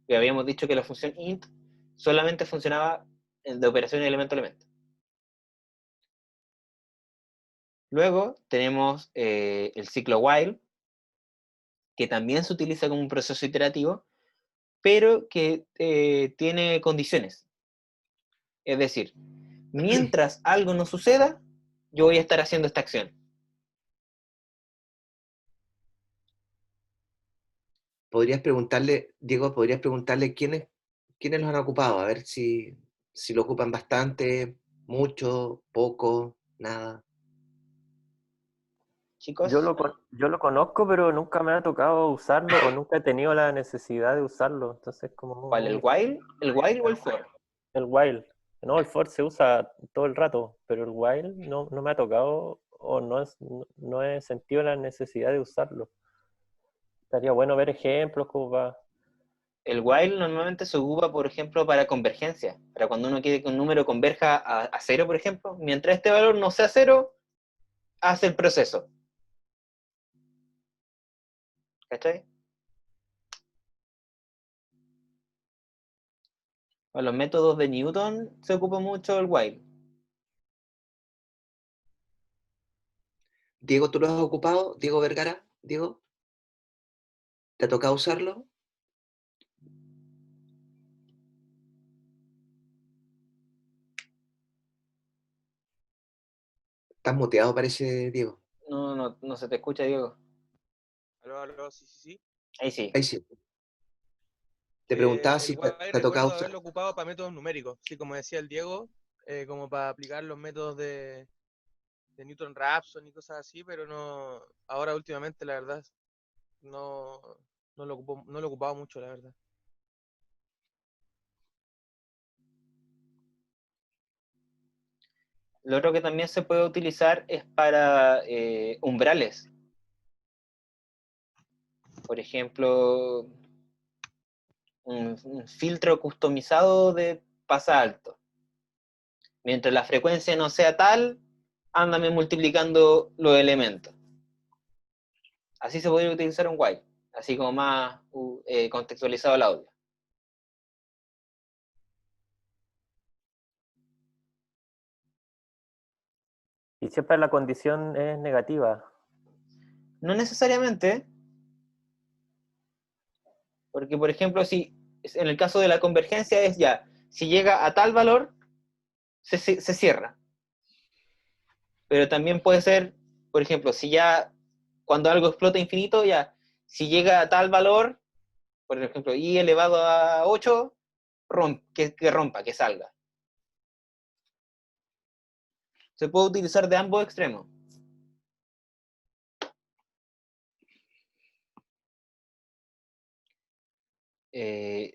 Y habíamos dicho que la función int solamente funcionaba de operación de elemento a elemento. Luego tenemos el ciclo while, que también se utiliza como un proceso iterativo, pero que tiene condiciones. Es decir, mientras algo no suceda, yo voy a estar haciendo esta acción. Diego, podrías preguntarle quiénes los han ocupado, a ver si lo ocupan bastante, mucho, poco, nada. Chicos, Yo lo conozco, pero nunca me ha tocado usarlo o nunca he tenido la necesidad de usarlo. Entonces, como ¿cuál? ¿El while? ¿El while o el for? el while. No, el for se usa todo el rato, pero el while no me ha tocado o no he sentido la necesidad de usarlo. Estaría bueno ver ejemplos como para... El while normalmente se ocupa, por ejemplo, para convergencia. Para cuando uno quiere que un número converja a cero, por ejemplo. Mientras este valor no sea cero, hace el proceso. ¿Cachai? Para los métodos de Newton se ocupa mucho el while. Diego, ¿tú lo has ocupado? Diego Vergara, Diego, ¿te ha tocado usarlo? Estás muteado, parece, Diego. No se te escucha, Diego. Aló, sí. Ahí sí. Ahí sí. Te preguntaba si El te while ha tocado recuerdo usar. haberlo ocupado para métodos numéricos, sí, como decía el Diego, como para aplicar los métodos de Newton-Raphson y cosas así, pero no, ahora últimamente la verdad no lo he ocupado mucho, la verdad. Lo otro que también se puede utilizar es para umbrales. Por ejemplo, un filtro customizado de pasa alto. Mientras la frecuencia no sea tal, ándame multiplicando los elementos. Así se podría utilizar un while, así como más contextualizado el audio. Y siempre la condición es negativa. No necesariamente, porque por ejemplo, si en el caso de la convergencia es ya, si llega a tal valor, se cierra. Pero también puede ser, por ejemplo, si ya cuando algo explota infinito, ya, si llega a tal valor, por ejemplo, i elevado a 8, que rompa, que salga. Se puede utilizar de ambos extremos.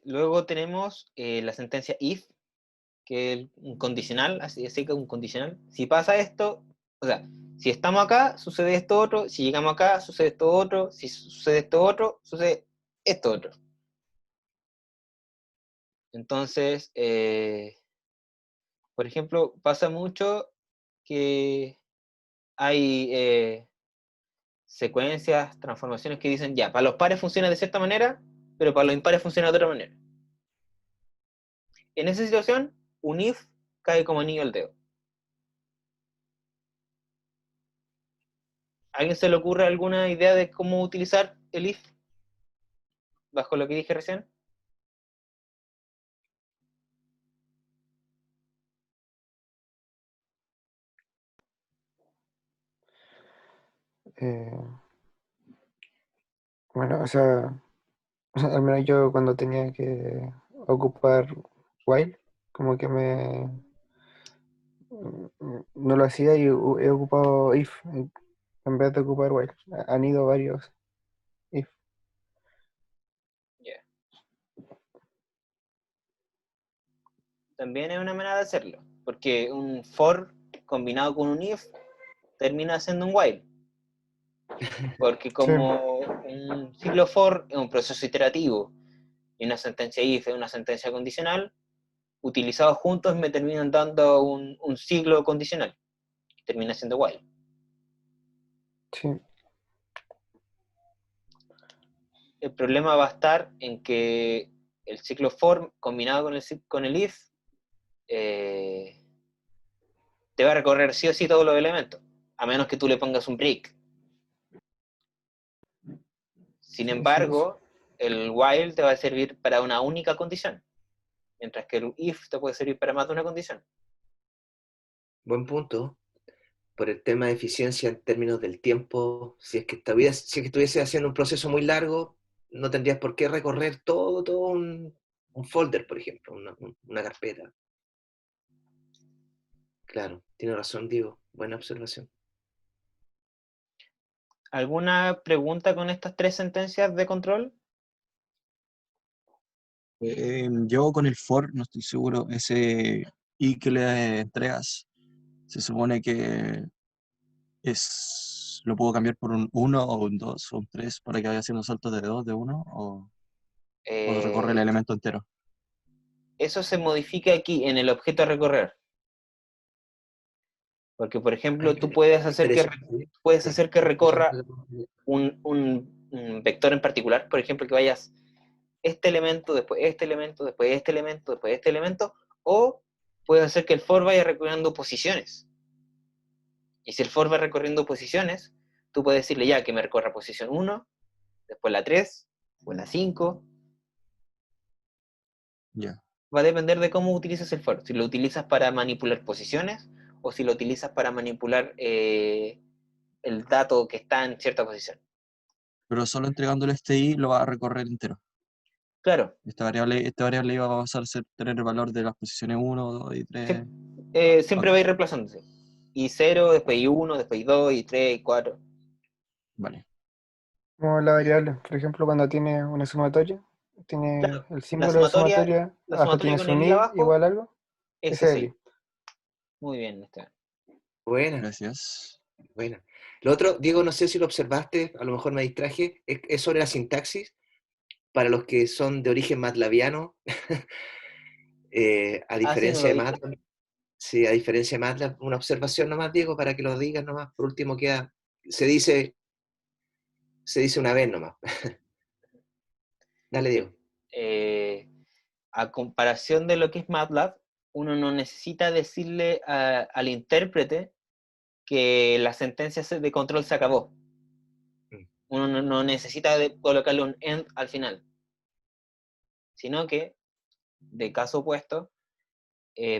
Luego tenemos la sentencia if, que es un condicional, así que un condicional. Si pasa esto, o sea, si estamos acá, sucede esto otro, si llegamos acá, sucede esto otro, si sucede esto otro, sucede esto otro. Entonces, por ejemplo, pasa mucho que hay secuencias, transformaciones que dicen, ya, para los pares funciona de cierta manera, pero para los impares funciona de otra manera. En esa situación, un if cae como anillo al dedo. ¿A alguien se le ocurre alguna idea de cómo utilizar el if bajo lo que dije recién? Bueno, o sea, al menos yo cuando tenía que ocupar while, como que no lo hacía y he ocupado if en vez de ocupar while. Han ido varios if. Yeah. También es una manera de hacerlo, porque un for combinado con un if termina siendo un while. Porque como un ciclo for es un proceso iterativo y una sentencia if es una sentencia condicional, utilizados juntos me terminan dando un ciclo condicional, que termina siendo while. Sí. El problema va a estar en que el ciclo for combinado con el if te va a recorrer sí o sí todos los elementos, a menos que tú le pongas un break. Sin embargo, el while te va a servir para una única condición, mientras que el if te puede servir para más de una condición. Buen punto. Por el tema de eficiencia en términos del tiempo, si es que estuviese haciendo un proceso muy largo, no tendrías por qué recorrer todo un folder, por ejemplo, una carpeta. Claro, tiene razón, Diego. Buena observación. ¿Alguna pregunta con estas 3 sentencias de control? Yo con el for no estoy seguro. Ese i que le entregas, se supone que lo puedo cambiar por un 1 o un 2 o un 3 para que vaya haciendo saltos de 2, de 1 o recorre el elemento entero. Eso se modifica aquí en el objeto a recorrer. Porque, por ejemplo, tú puedes hacer que recorra un vector en particular, por ejemplo, que vayas este elemento, después este elemento, después este elemento, después este elemento, o puedes hacer que el for vaya recorriendo posiciones. Y si el for va recorriendo posiciones, tú puedes decirle ya que me recorra posición 1, después la 3, después la 5. Ya. Va a depender de cómo utilizas el for. Si lo utilizas para manipular posiciones o si lo utilizas para manipular el dato que está en cierta posición. Pero solo entregándole este i lo va a recorrer entero. Claro. Esta variable iba a pasar a tener el valor de las posiciones 1, 2 y 3. Sí, siempre va a ir reemplazándose. Y 0, después y 1, después y 2, y 3, y 4. Vale. Como la variable, por ejemplo, cuando tiene una sumatoria, tiene Claro, el símbolo de sumatoria, abajo tienes con un el i abajo, igual a algo, ese ese es es el el i. Muy bien, Esteban. Buena. Gracias. Buena. Lo otro, Diego, no sé si lo observaste, a lo mejor me distraje, es sobre la sintaxis. Para los que son de origen matlabiano, a ¿no diferencia lo de dije? MATLAB, sí, a diferencia de MATLAB, una observación nomás, Diego, para que lo digas nomás, por último se dice una vez nomás. Dale, Diego. A comparación de lo que es MATLAB, uno no necesita decirle al intérprete que la sentencia de control se acabó. Uno no necesita colocarle un end al final. Sino que, de caso opuesto,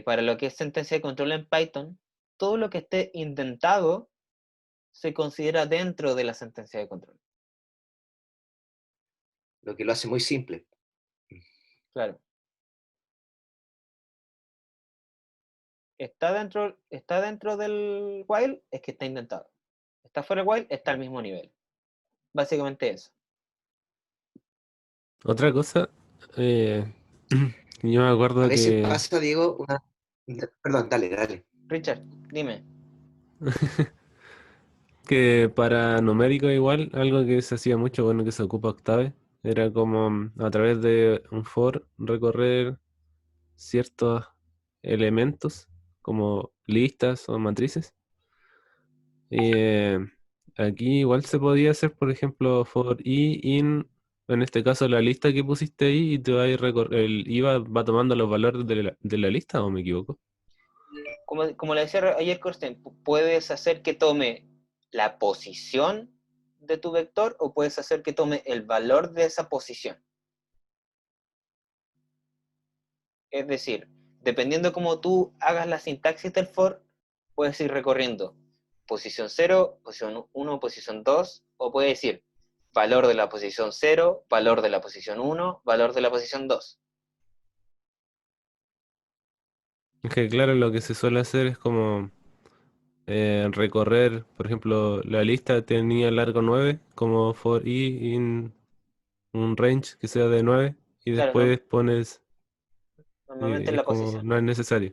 para lo que es sentencia de control en Python, todo lo que esté indentado se considera dentro de la sentencia de control. Lo que lo hace muy simple. Claro. Está dentro del while, es que está indentado. Está fuera del while, está al mismo nivel. Básicamente eso. Otra cosa, yo me acuerdo A veces que pasa, Diego, Perdón, dale. Richard, dime. que para numérico igual, algo que se hacía mucho, bueno, que se ocupa Octave, era como a través de un for recorrer ciertos elementos, como listas o matrices. Y aquí igual se podía hacer, por ejemplo, for i in, en este caso la lista que pusiste ahí, y te va a ir el i va tomando los valores de la lista, ¿o me equivoco? Como le decía ayer Corsten, puedes hacer que tome la posición de tu vector o puedes hacer que tome el valor de esa posición. Es decir, dependiendo cómo tú hagas la sintaxis del for, puedes ir recorriendo posición 0, posición 1, posición 2, o puedes decir valor de la posición 0, valor de la posición 1, valor de la posición 2. Es que claro, lo que se suele hacer es como recorrer, por ejemplo, la lista tenía largo 9, como for i in un range que sea de 9, y Claro, después pones, normalmente en es la como posición. no es necesario.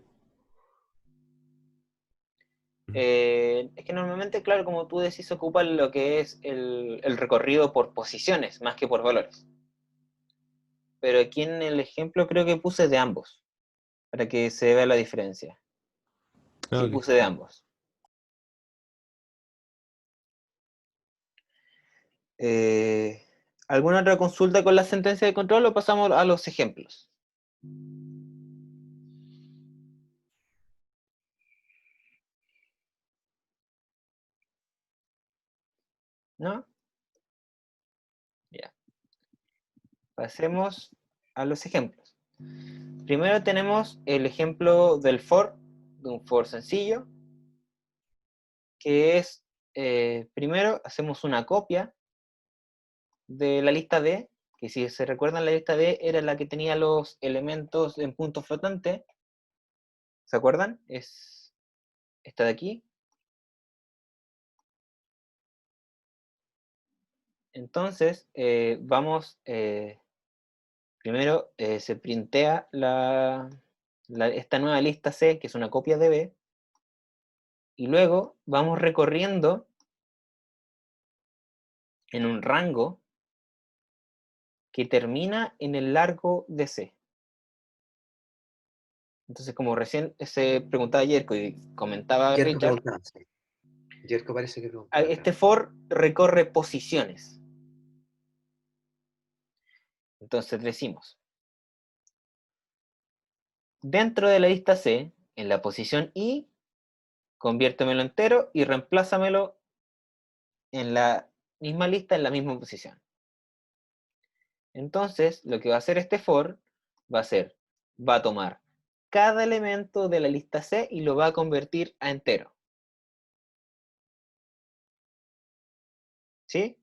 Es que normalmente, claro, como tú decís, ocupa lo que es el recorrido por posiciones, más que por valores. Pero aquí en el ejemplo creo que puse de ambos, para que se vea la diferencia. Sí, Ok. puse de ambos. ¿Alguna otra consulta con la sentencia de control o pasamos a los ejemplos? ¿No? Ya. Pasemos a los ejemplos. Primero tenemos el ejemplo del for, de un for sencillo, que es, primero hacemos una copia de la lista D, que si se recuerdan la lista D era la que tenía los elementos en punto flotante. ¿Se acuerdan? Es esta de aquí. Entonces, vamos, primero se printea esta nueva lista C, que es una copia de B, y luego vamos recorriendo en un rango que termina en el largo de C. Entonces, como recién se preguntaba Yerko y comentaba Jerko Richard, preguntaba, sí. Jerko parece que preguntaba. este for recorre posiciones. Entonces decimos, dentro de la lista C, en la posición I, conviértemelo entero y reemplázamelo en la misma lista, en la misma posición. Entonces, lo que va a hacer este for va a tomar cada elemento de la lista C y lo va a convertir a entero. ¿Sí?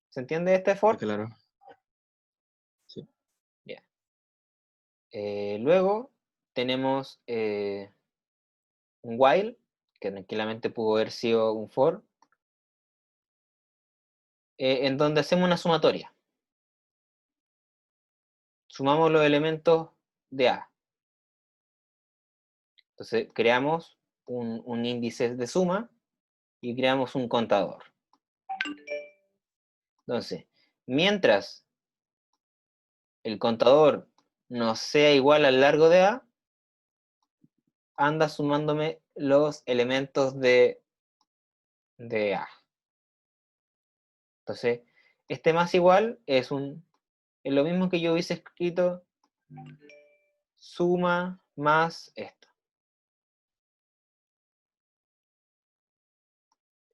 ¿Se entiende este for? Claro. Sí. Bien. Luego tenemos un while, que tranquilamente pudo haber sido un for, en donde hacemos una sumatoria. Sumamos los elementos de A. Entonces creamos un índice de suma y creamos un contador. Entonces, mientras el contador no sea igual al largo de A, anda sumándome los elementos de A. Entonces, este más igual es lo mismo que yo hubiese escrito suma más esto.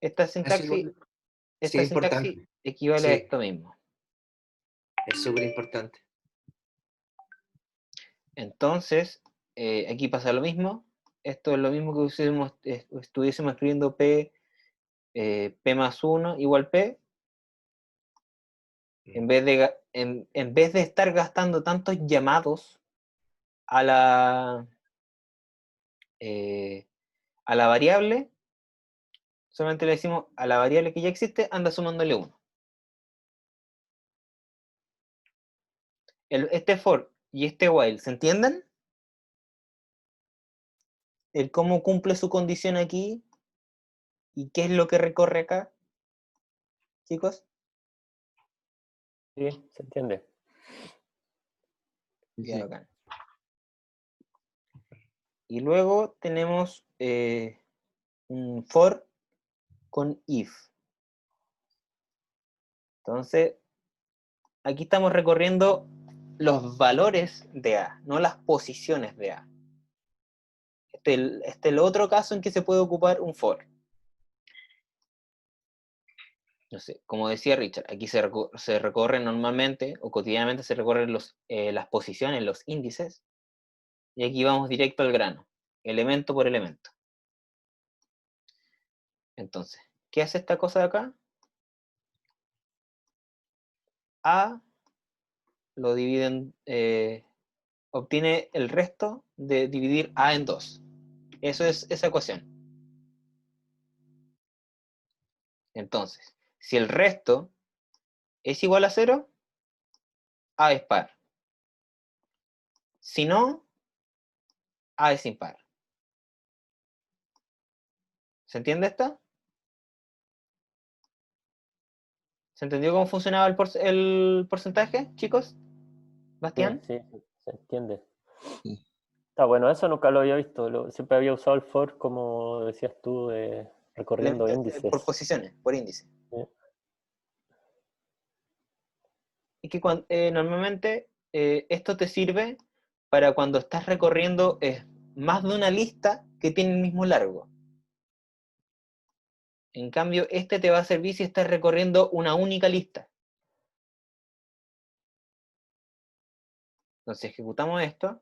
Esta Eso sintaxis, igual, sí, es importante. equivale a Sí, esto mismo. es súper importante. Entonces, aquí pasa lo mismo. Esto es lo mismo que estuviésemos escribiendo P más 1 igual P. En vez de estar gastando tantos llamados a la variable, solamente le decimos a la variable que ya existe, anda sumándole 1. Este for y este while, ¿se entienden? El cómo cumple su condición aquí y qué es lo que recorre acá, chicos. Sí, se entiende. Ya, bacán. Y luego tenemos un for con if. Entonces, aquí estamos recorriendo los valores de A, no las posiciones de A. Este es el otro caso en que se puede ocupar un for. No sé, como decía Richard, aquí se recorren normalmente, o cotidianamente se recorren las posiciones, los índices, y aquí vamos directo al grano, elemento por elemento. Entonces, ¿qué hace esta cosa de acá? A lo divide obtiene el resto de dividir A en 2. Eso es esa ecuación. Entonces, si el resto es igual a 0, A es par. Si no, A es impar. ¿Se entiende esto? ¿Se entendió cómo funcionaba el porcentaje, chicos? ¿Bastián? Sí, se entiende. Sí. Está bueno, eso nunca lo había visto. Siempre había usado el for, como decías tú, recorriendo índices. Por posiciones, por índice. Sí. Y que normalmente esto te sirve para cuando estás recorriendo más de una lista que tiene el mismo largo. En cambio, este te va a servir si estás recorriendo una única lista. Entonces ejecutamos esto.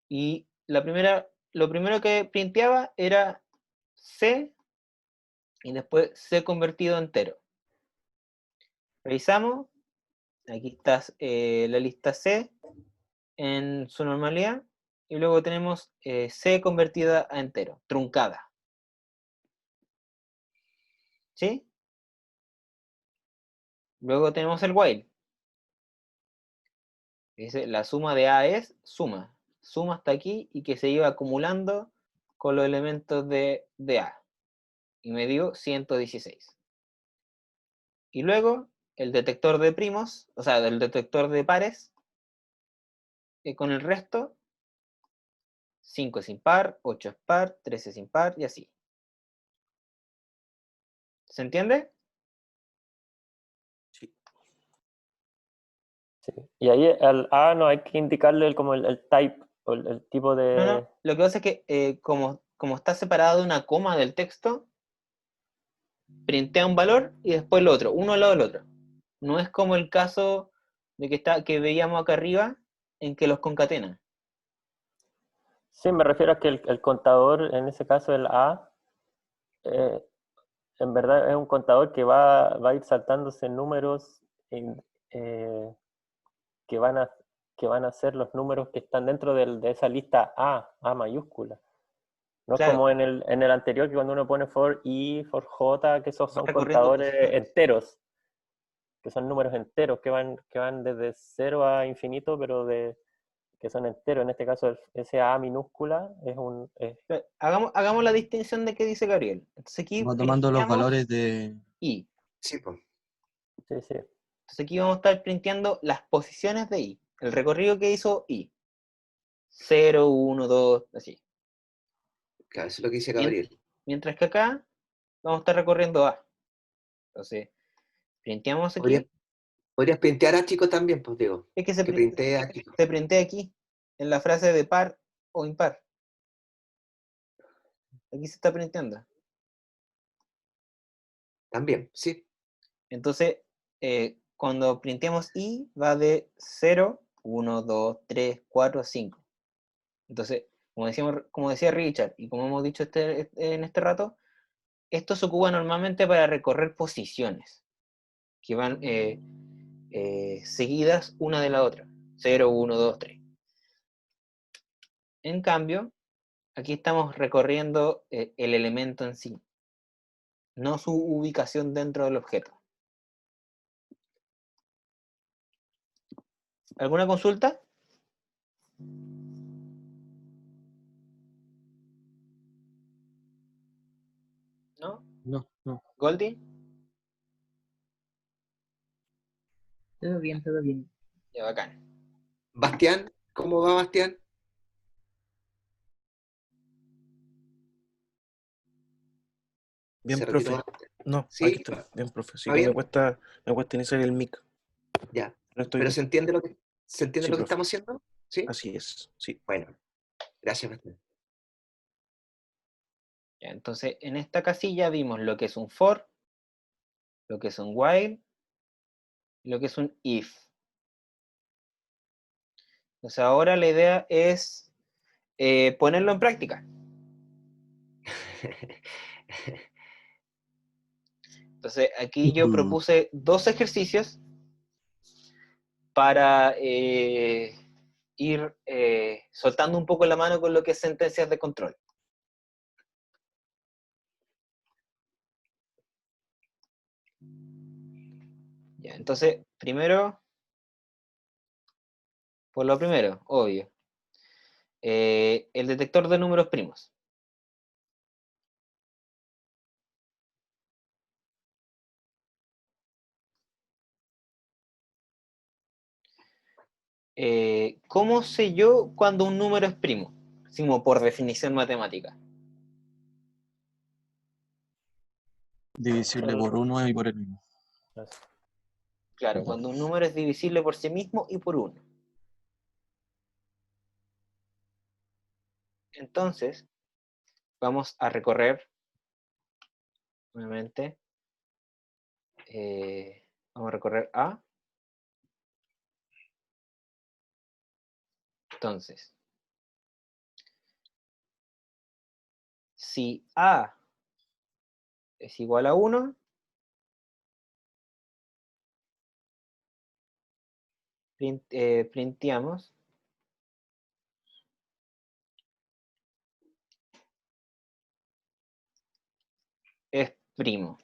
Y lo primero que printeaba era C y después C convertido a entero. Revisamos. Aquí está la lista C en su normalidad. Y luego tenemos C convertida a entero, truncada. ¿Sí? Luego tenemos el while. Dice, la suma de A es suma. Suma hasta aquí y que se iba acumulando con los elementos de A. Y me dio 116. Y luego el detector de primos, o sea, el detector de pares, con el resto, 5 es impar, 8 es par, 13 es impar y así. ¿Se entiende? Sí. Y ahí al A no hay que indicarle como el type o el tipo de... No. Lo que pasa es que como está separado de una coma del texto, printea un valor y después lo otro, uno al lado del otro. No es como el caso de que veíamos acá arriba, en que los concatenan. Sí, me refiero a que el contador, en ese caso el A, en verdad es un contador que va a ir saltándose números que van a ser los números que están dentro de esa lista A mayúscula. No Claro. es como en el anterior, que cuando uno pone for I, for J, que esos son recorriendo contadores posiciones. enteros, que son números enteros que van desde 0 a infinito, pero que son enteros. En este caso, ese A minúscula es un... Hagamos la distinción de qué dice Gabriel. Entonces aquí Va tomando los printeamos valores de... I. Sí, pues. Sí, sí. Entonces aquí vamos a estar printeando las posiciones de I. El recorrido que hizo I. 0, 1, 2, así. Claro, eso es lo que dice Gabriel. Mientras que acá vamos a estar recorriendo A. Entonces, printeamos aquí. Podrías printear a chico también, pues digo. Es que se printea a chico. se printea aquí, en la frase de par o impar. Aquí se está printeando. También, sí. Entonces, cuando printeamos I, va de 0, 1, 2, 3, 4, 5. Entonces, como decía Richard, y como hemos dicho en este rato, esto se ocupa normalmente para recorrer posiciones, que van seguidas una de la otra. 0, 1, 2, 3. En cambio, aquí estamos recorriendo el elemento en sí, no su ubicación dentro del objeto. ¿Alguna consulta? ¿No? No. ¿Goldie? Todo bien, todo bien. Ya, bacán. Bastián, ¿cómo va Bastián? Bien, Se profe. retiró. No, ¿Sí? aquí estoy. Bien, profe. Sí ¿Va que bien? me cuesta iniciar el mic. Ya. No estoy ¿Pero bien. se entiende lo que Sí, profe. estamos haciendo? ¿Sí? Así es, sí. Bueno, gracias, Bastián. Ya, entonces, en esta casilla vimos lo que es un for, lo que es un while, y lo que es un if. Entonces, ahora la idea es ponerlo en práctica. Entonces, aquí yo propuse 2 ejercicios para ir soltando un poco la mano con lo que es sentencias de control. Ya, entonces, primero, por lo primero, obvio. El detector de números primos. ¿Cómo sé yo cuando un número es primo? Así como por definición matemática. Divisible por 1 y por el mismo. Claro, cuando un número es divisible por sí mismo y por 1. Entonces, vamos a recorrer nuevamente. Vamos a recorrer A. Entonces, si A es igual a 1, printeamos es primo.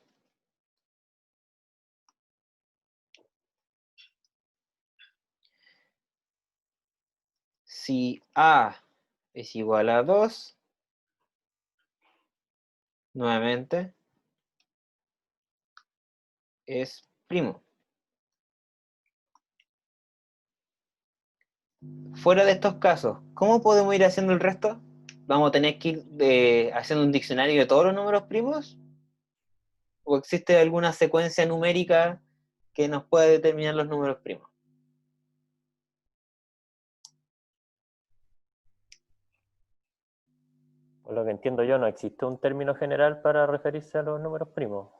Si A es igual a 2, nuevamente es primo. Fuera de estos casos, ¿cómo podemos ir haciendo el resto? ¿Vamos a tener que ir haciendo un diccionario de todos los números primos? ¿O existe alguna secuencia numérica que nos pueda determinar los números primos? Por lo que entiendo yo, no existe un término general para referirse a los números primos.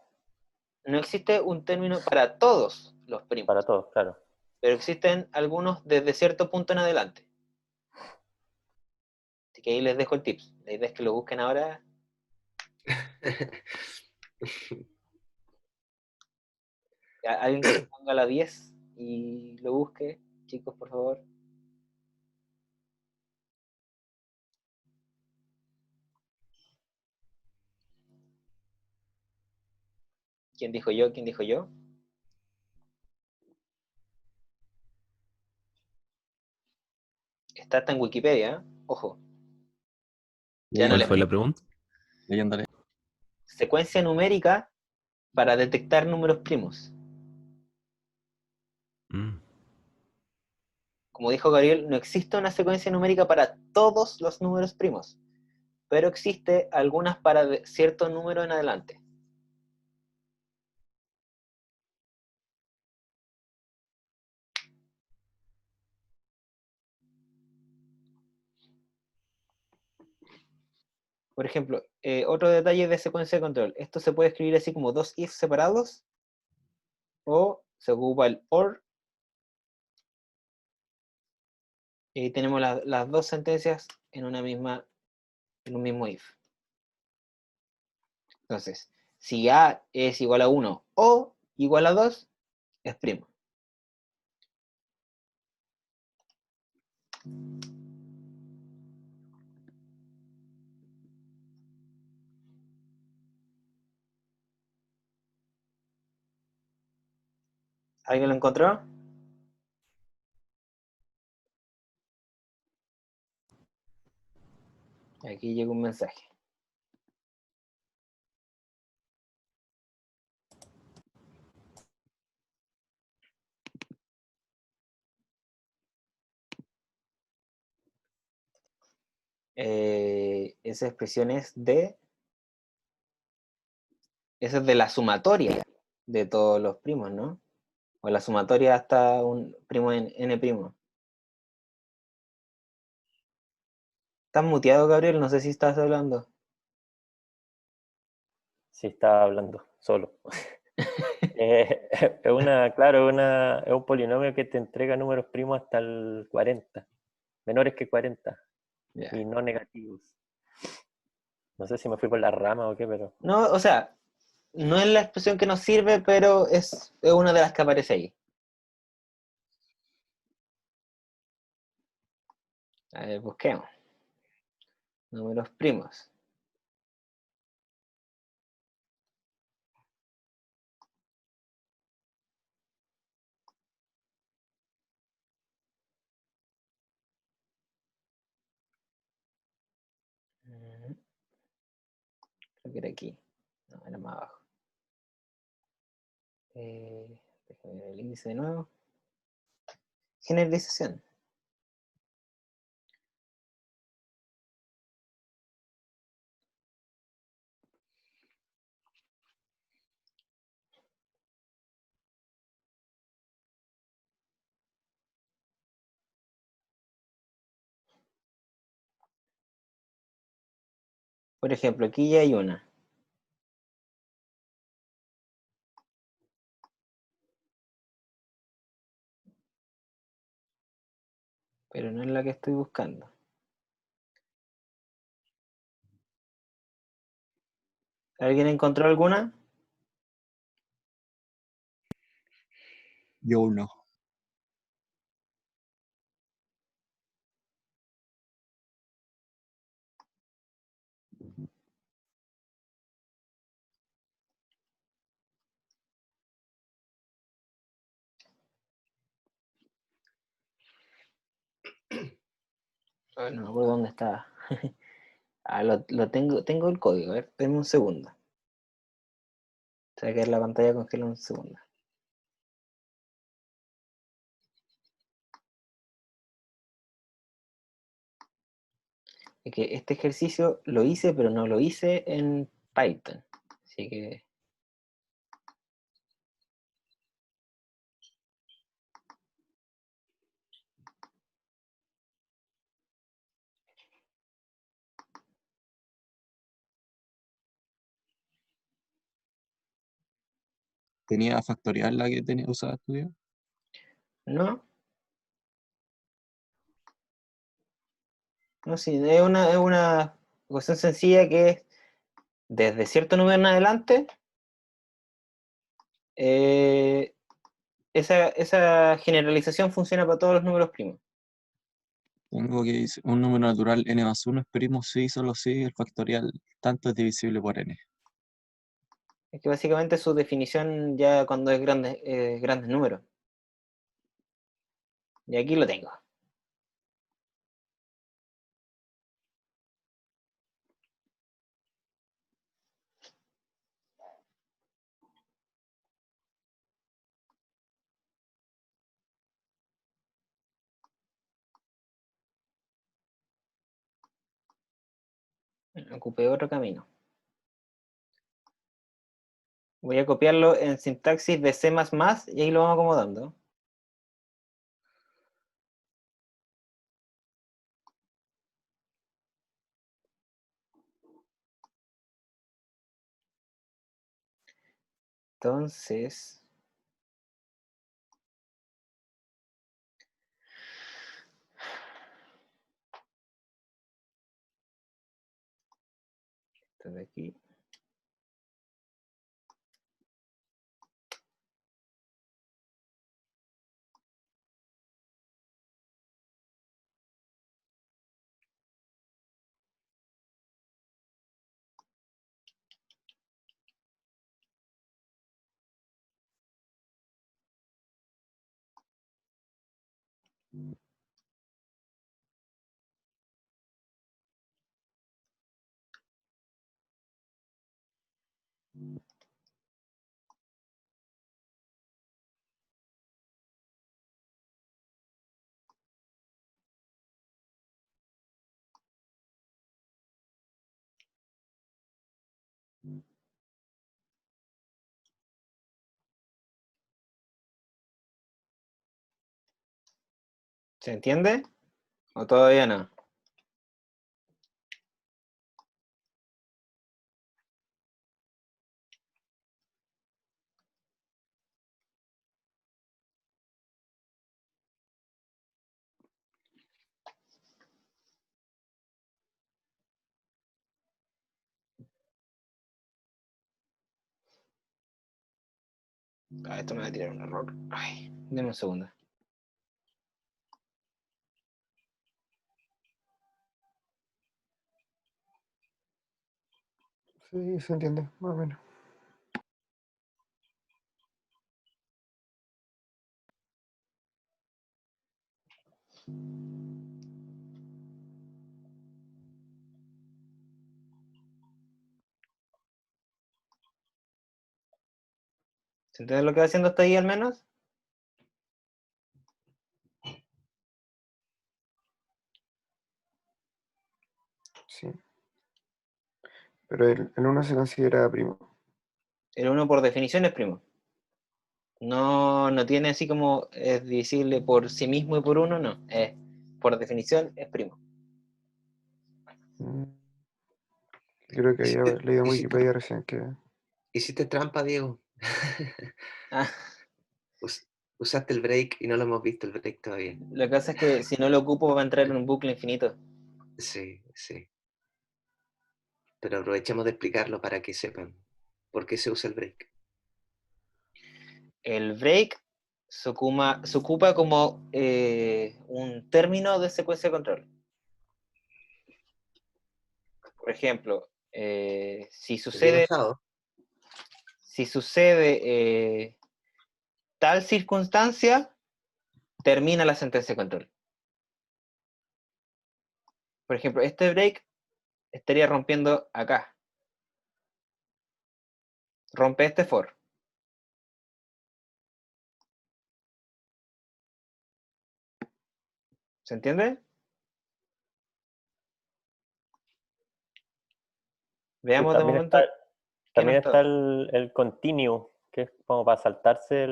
No existe un término para todos los primos. Para todos, claro. Pero existen algunos desde cierto punto en adelante. Así que ahí les dejo el tips. La idea es que lo busquen ahora. Alguien que ponga la 10 y lo busque, chicos, por favor. ¿Quién dijo yo? ¿Quién dijo yo? Está en Wikipedia, ¿eh? Ojo. Ya no ¿Cuál les fue la miento. pregunta? Leyéndole. Secuencia numérica para detectar números primos. Mm. Como dijo Gabriel, no existe una secuencia numérica para todos los números primos, pero existe algunas para cierto número en adelante. Por ejemplo, otro detalle de secuencia de control. Esto se puede escribir así como dos if separados, o se ocupa el OR, y tenemos las dos sentencias en un mismo if. Entonces, si A es igual a 1 o igual a 2, es primo. ¿Alguien lo encontró? Aquí llega un mensaje. Esa expresión es esa es de la sumatoria de todos los primos, ¿no? O la sumatoria hasta un primo en n primo. ¿Estás muteado, Gabriel? No sé si estás hablando. Sí, estaba hablando solo. Es un polinomio que te entrega números primos hasta el 40, menores que 40 Ya. y no negativos. No sé si me fui por la rama o qué, pero No, o sea, no es la expresión que nos sirve, pero es una de las que aparece ahí. A ver, busquemos. Números primos. Creo que era aquí. No, era más abajo. Déjame ver el índice de nuevo. Generalización. Por ejemplo, aquí ya hay una. Pero no es la que estoy buscando. ¿Alguien encontró alguna? Yo no. A ver, no me acuerdo dónde estaba. Lo tengo el código. A ver, denme un segundo. Se va a quedar la pantalla congelada un segundo. Es que este ejercicio lo hice, pero no lo hice en Python. Así que ¿Tenía factorial la que tenía usada estudio? no. No, sí, es una cuestión sencilla que es desde cierto número en adelante, eh, esa generalización funciona para todos los números primos. Tengo que dice, un número natural n más 1 es primo si solo si el factorial tanto es divisible por n. Es que básicamente su definición ya cuando es grandes números. Y aquí lo tengo. Ocupé otro camino. Voy a copiarlo en sintaxis de C++ y ahí lo vamos acomodando. Entonces, esto de aquí. ¿Se entiende? ¿O todavía no? Esto me va a tirar un error. Ay, denme un segundo. Sí, se entiende, más o menos. ¿Se entiende lo que va haciendo hasta ahí al menos? Sí. Pero el 1 se considera primo. El 1 por definición es primo. No tiene así como es divisible por sí mismo y por 1, no. Por definición es primo. Mm, Creo que había Hiciste, leído en hiciste- Wikipedia recién que... hiciste trampa, Diego. Ah, Us- Usaste el break y no lo hemos visto el break todavía. lo que pasa es que si no lo ocupo va a entrar en un bucle infinito. Sí, sí. Pero aprovechemos de explicarlo para que sepan por qué se usa el break. El break se ocupa como un término de secuencia de control. Por ejemplo, si Bien sucede usado. tal circunstancia, termina la sentencia de control. Por ejemplo, este break estaría rompiendo acá. Rompe este for. ¿Se entiende? Veamos de momento qué no También está está dando. el continue, que es como para saltarse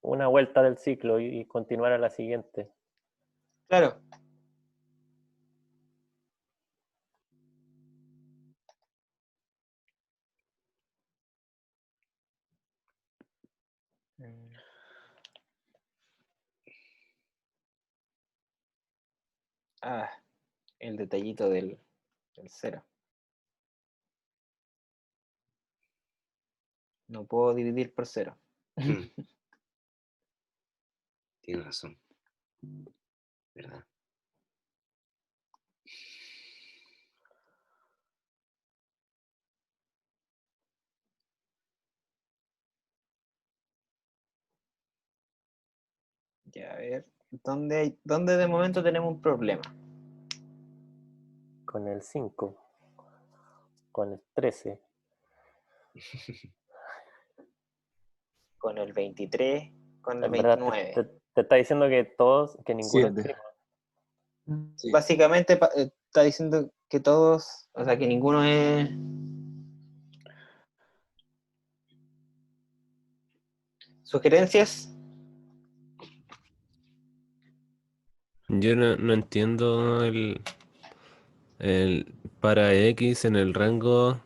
una vuelta del ciclo y continuar a la siguiente. Claro. Ah, el detallito del cero. No puedo dividir por cero. Tienes razón. ¿Verdad? Ya, a ver. ¿Dónde de momento tenemos un problema? Con el 5, con el 13. Con el 23, con el En verdad 29. te está diciendo que ninguno es 7. primo. Sí. Básicamente está diciendo que todos, o sea, que ninguno es... ¿Sugerencias? Yo no entiendo el para X en el rango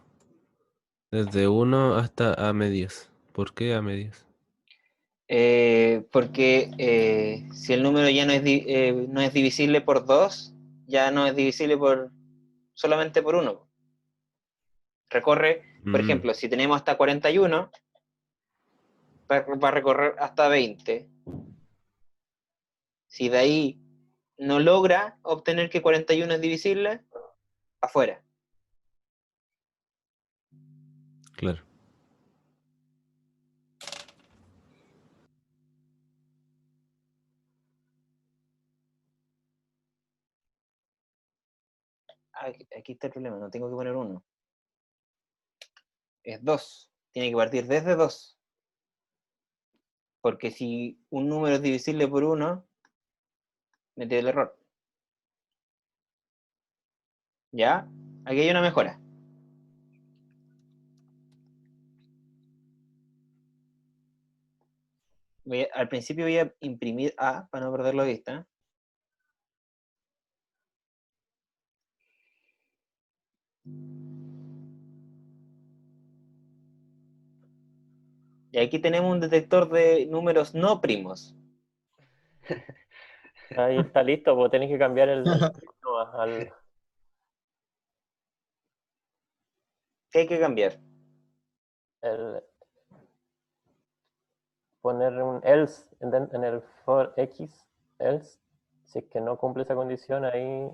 desde 1 hasta A medios. ¿Por qué A medios? Porque si el número ya no es divisible por 2, ya no es divisible solamente por 1. Recorre, por Mm, ejemplo, si tenemos hasta 41, va a recorrer hasta 20. Si de ahí no logra obtener que 41 es divisible, afuera. claro. Aquí está el problema, no tengo que poner 1. Es 2. Tiene que partir desde 2. Porque si un número es divisible por 1, metí el error. ¿Ya? Aquí hay una mejora. Al principio voy a imprimir A para no perderlo de vista. Y aquí tenemos un detector de números no primos. Ahí está listo, pues tenés que cambiar el signo ¿Qué hay que cambiar? el- poner un else en el for x, else, si es que no cumple esa condición, ahí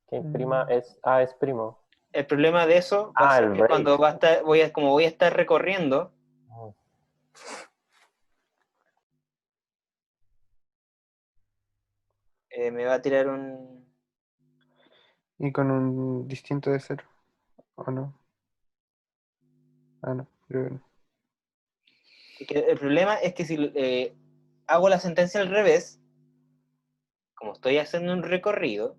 que imprima es A es primo. El problema de eso va a ser El que cuando break. como voy a estar recorriendo, me va a tirar un... Y con un distinto de 0. ¿O no? Ah, no, creo que no. que el problema es que si hago la sentencia al revés, como estoy haciendo un recorrido,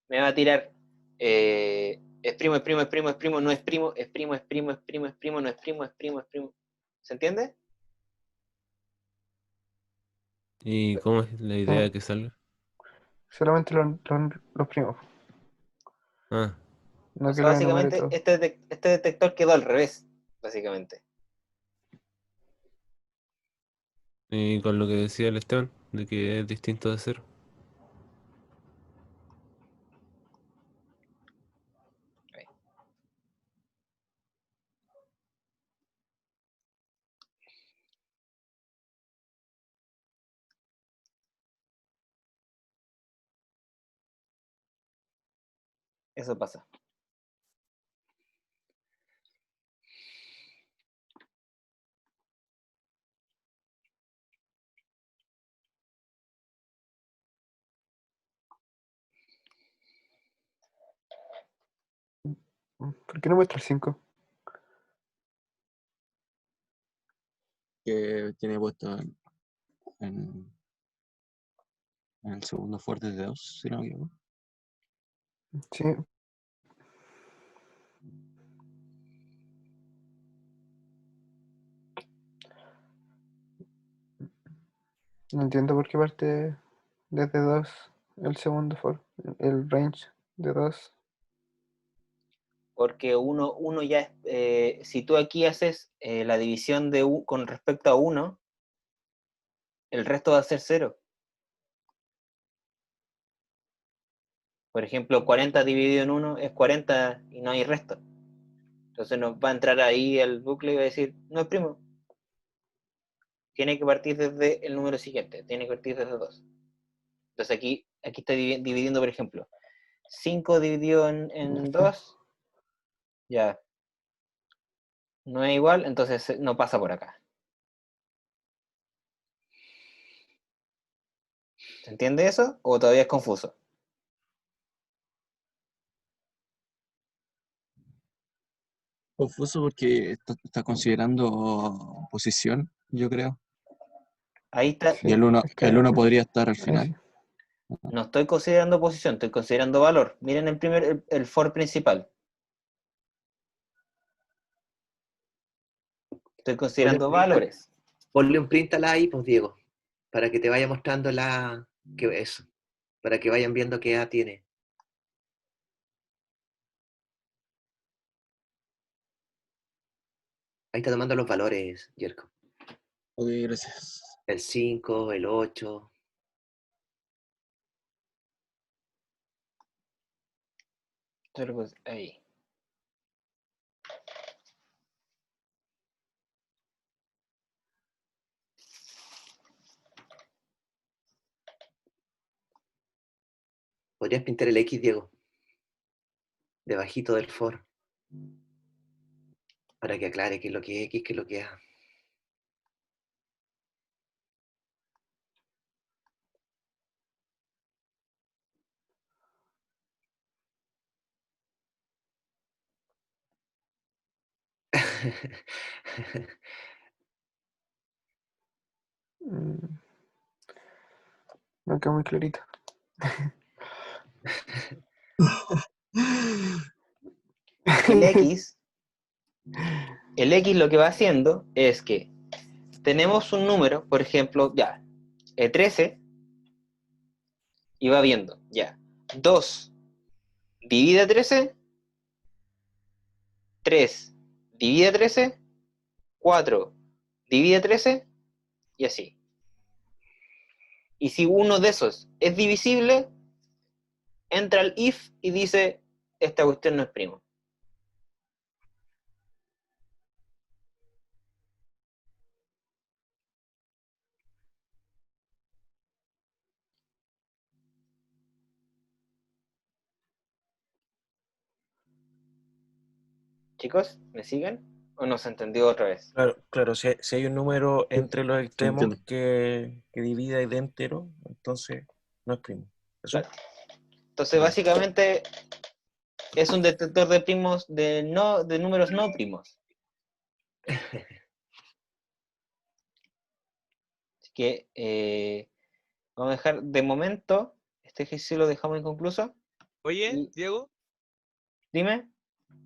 me va a tirar es primo, es primo, es primo, es primo, no es primo, es primo, es primo, es primo, es primo, no es primo, es primo, es primo. ¿Se entiende? ¿Y cómo es la idea que salga? Solamente los primos. Ah, No O que sea, lo enumere básicamente todo. este detector quedó al revés, básicamente. y con lo que decía el Esteban, de que es distinto de cero. Eso pasa. ¿Por qué no muestra el 5? Que tiene puesto en el segundo fuerte de 2, si no me equivoco. Sí. No entiendo por qué parte desde 2 el segundo for, el range de 2. Porque uno ya es, si tú aquí haces la división de con respecto a 1, el resto va a ser 0. Por ejemplo, 40 dividido en 1 es 40 y no hay resto. Entonces nos va a entrar ahí el bucle y va a decir, no es primo. Tiene que partir desde el número siguiente, tiene que partir desde 2. Entonces aquí está dividiendo, por ejemplo, 5 dividido en 2, ya no es igual, entonces no pasa por acá. ¿Se entiende eso? ¿O todavía es confuso? Confuso porque está considerando posición, yo creo. Ahí está. Y el 1 podría estar al final. No estoy considerando posición, estoy considerando valor. Miren el for principal. Estoy considerando valores. Ponle un print a la ahí, pues Diego, para que te vaya mostrando eso, para que vayan viendo qué A tiene. Ahí está tomando los valores, Jerko. Ok, gracias. El 5, el 8. Ahí. Podrías pintar el X, Diego, debajito del for, para que aclare qué es lo que es X, qué es lo que es A. No queda muy clarito. El X lo que va haciendo es que tenemos un número, por ejemplo, ya, 13, y va viendo, ya, 2 divide 13, 3 divide 13, 4 divide 13, y así. Y si uno de esos es divisible, entra al if y dice, esta cuestión no es primo. Chicos, ¿me siguen? ¿O no se entendió otra vez? Claro, si hay un número entre los extremos entiendo. que divida de entero, entonces no es primo. ¿Eso? Claro. Entonces, básicamente, es un detector de primos de números no primos. que vamos a dejar de momento, este ejercicio lo dejamos inconcluso. Oye, Y Diego, dime,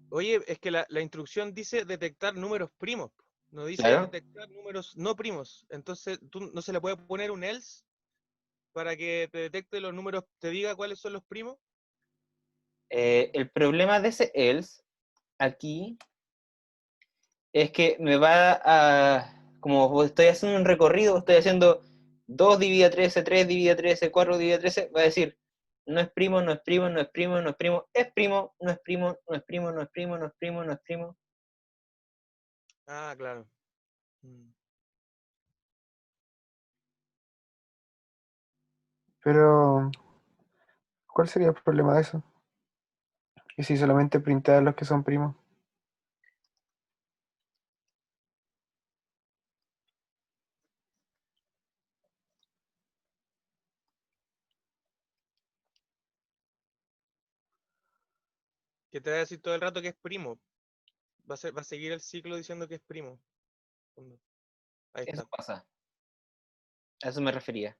oye, es que la instrucción dice detectar números primos, no dice claro. detectar números no primos. Entonces, ¿tú no se le puede poner un else para que te detecte los números, te diga cuáles son los primos? El problema de ese else aquí es que me va a, como estoy haciendo un recorrido, estoy haciendo 2 divide 13, 3 divide 13, 4 divide 13, va a decir, no es primo, no es primo, no es primo, no es primo, es primo, no es primo, no es primo, no es primo, no es primo, no es primo. Ah, claro. Mm. Pero, ¿cuál sería el problema de eso? ¿Y si solamente printar los que son primos? Que te va a decir todo el rato que es primo. Va a seguir el ciclo diciendo que es primo. Ahí Eso está. pasa, a eso me refería.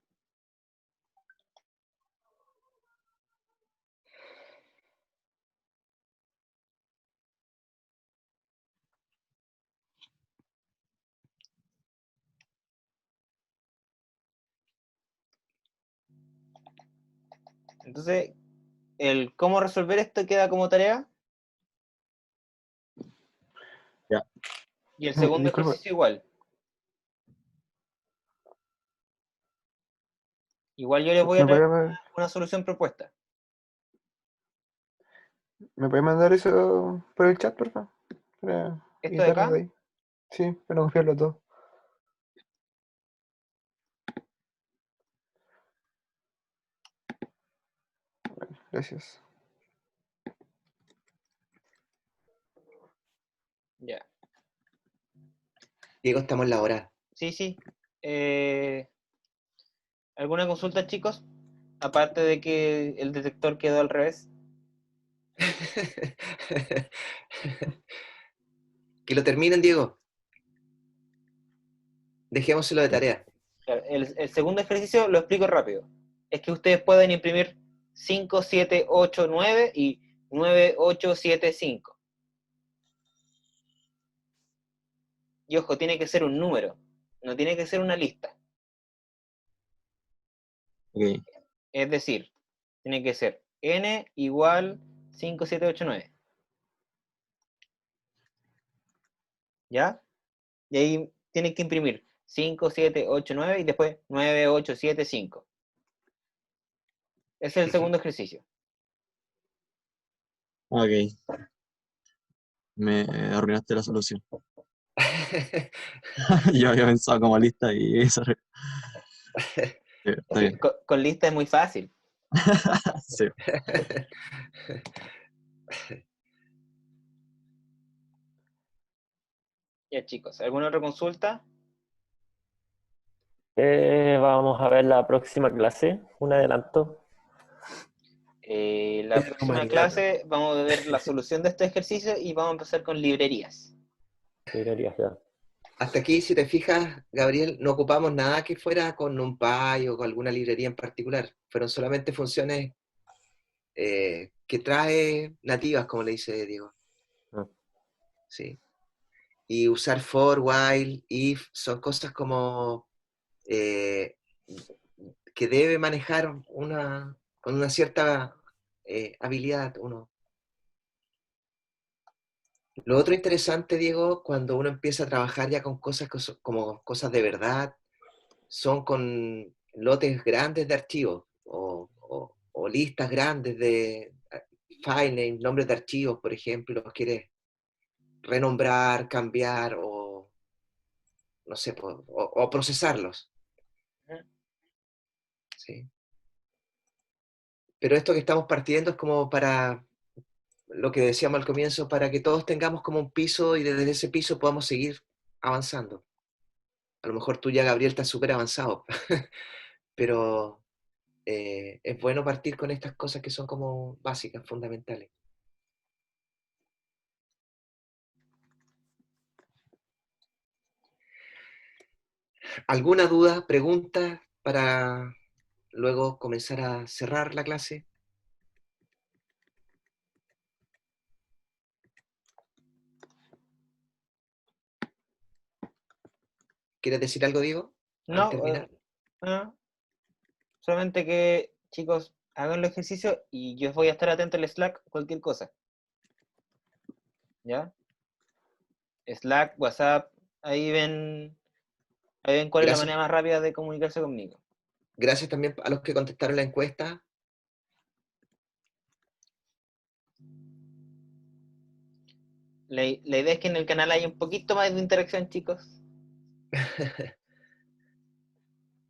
Entonces, el cómo resolver esto queda como tarea, Ya. y el segundo Disculpa, ejercicio igual. Igual yo les voy a ¿me traer puede, una solución propuesta. ¿me puede mandar eso por el chat, por favor? Para Esto de editarlo de acá, ahí. Sí, para no copiarlo todo. Gracias. ya. Diego, estamos en la hora. Sí, sí. ¿Alguna consulta, chicos? Aparte de que el detector quedó al revés. Que lo terminen, Diego. Dejémoselo de Ya. tarea. Claro, el segundo ejercicio lo explico rápido. Es que ustedes pueden imprimir 5, 7, 8, 9 y 9, 8, 7, 5. Y ojo, tiene que ser un número, no tiene que ser una lista. Ok. Es decir, tiene que ser n igual 5, 7, 8, 9. ¿Ya? Y ahí tienen que imprimir 5, 7, 8, 9 y después 9, 8, 7, 5. Ese es el segundo ejercicio. Ok. Me arruinaste la solución. Yo había pensado como lista y eso. Está bien. Con lista es muy fácil. Sí. Ya, chicos, ¿alguna otra consulta? Vamos a ver la próxima clase, un adelanto. La próxima clase vamos a ver la solución de este ejercicio y vamos a empezar con librerías. Librerías, ya. Hasta aquí, si te fijas, Gabriel, no ocupamos nada que fuera con NumPy o con alguna librería en particular. Fueron solamente funciones que trae nativas, como le dice Diego. Sí. Y usar for, while, if, son cosas como que debe manejar con una cierta habilidad uno. Lo otro interesante, Diego, cuando uno empieza a trabajar ya con cosas como cosas de verdad, son con lotes grandes de archivos o listas grandes de file name, nombres de archivos, por ejemplo, los quieres renombrar, cambiar o no sé, o procesarlos. ¿Sí? Pero esto que estamos partiendo es como para lo que decíamos al comienzo, para que todos tengamos como un piso y desde ese piso podamos seguir avanzando. A lo mejor tú ya, Gabriel, estás súper avanzado, pero es bueno partir con estas cosas que son como básicas, fundamentales. ¿Alguna duda, pregunta para luego comenzar a cerrar la clase? ¿Quieres decir algo, Diego? No, Al terminar. no, solamente que, chicos, hagan el ejercicio y yo voy a estar atento al Slack, cualquier cosa. ¿Ya? Slack, WhatsApp, ahí ven cuál es la Gracias. manera más rápida de comunicarse conmigo. Gracias también a los que contestaron la encuesta. La idea es que en el canal haya un poquito más de interacción, chicos.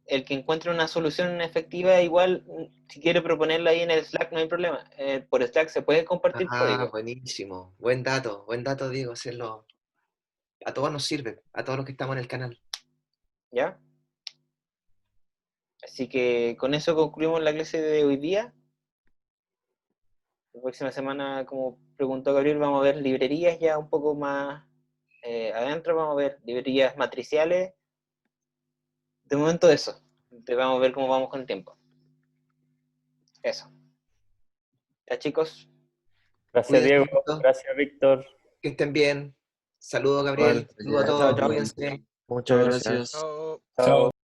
El que encuentre una solución efectiva, igual, si quiere proponerla ahí en el Slack, no hay problema. Por Slack se puede compartir código. Buenísimo. Buen dato, Diego, hacerlo. A todos nos sirve, a todos los que estamos en el canal. ¿Ya? Así que con eso concluimos la clase de hoy día. La próxima semana, como preguntó Gabriel, vamos a ver librerías ya un poco más adentro, vamos a ver librerías matriciales. De momento eso. Vamos a ver cómo vamos con el tiempo. Eso. Ya, chicos. Gracias, Cuídense Diego. mucho. Gracias, Víctor. Que estén bien. Saludos, Gabriel. Igual. Saludos a Chao, todos. chao. Cuídense. Muchas Muchas gracias. gracias. Chao. Chao.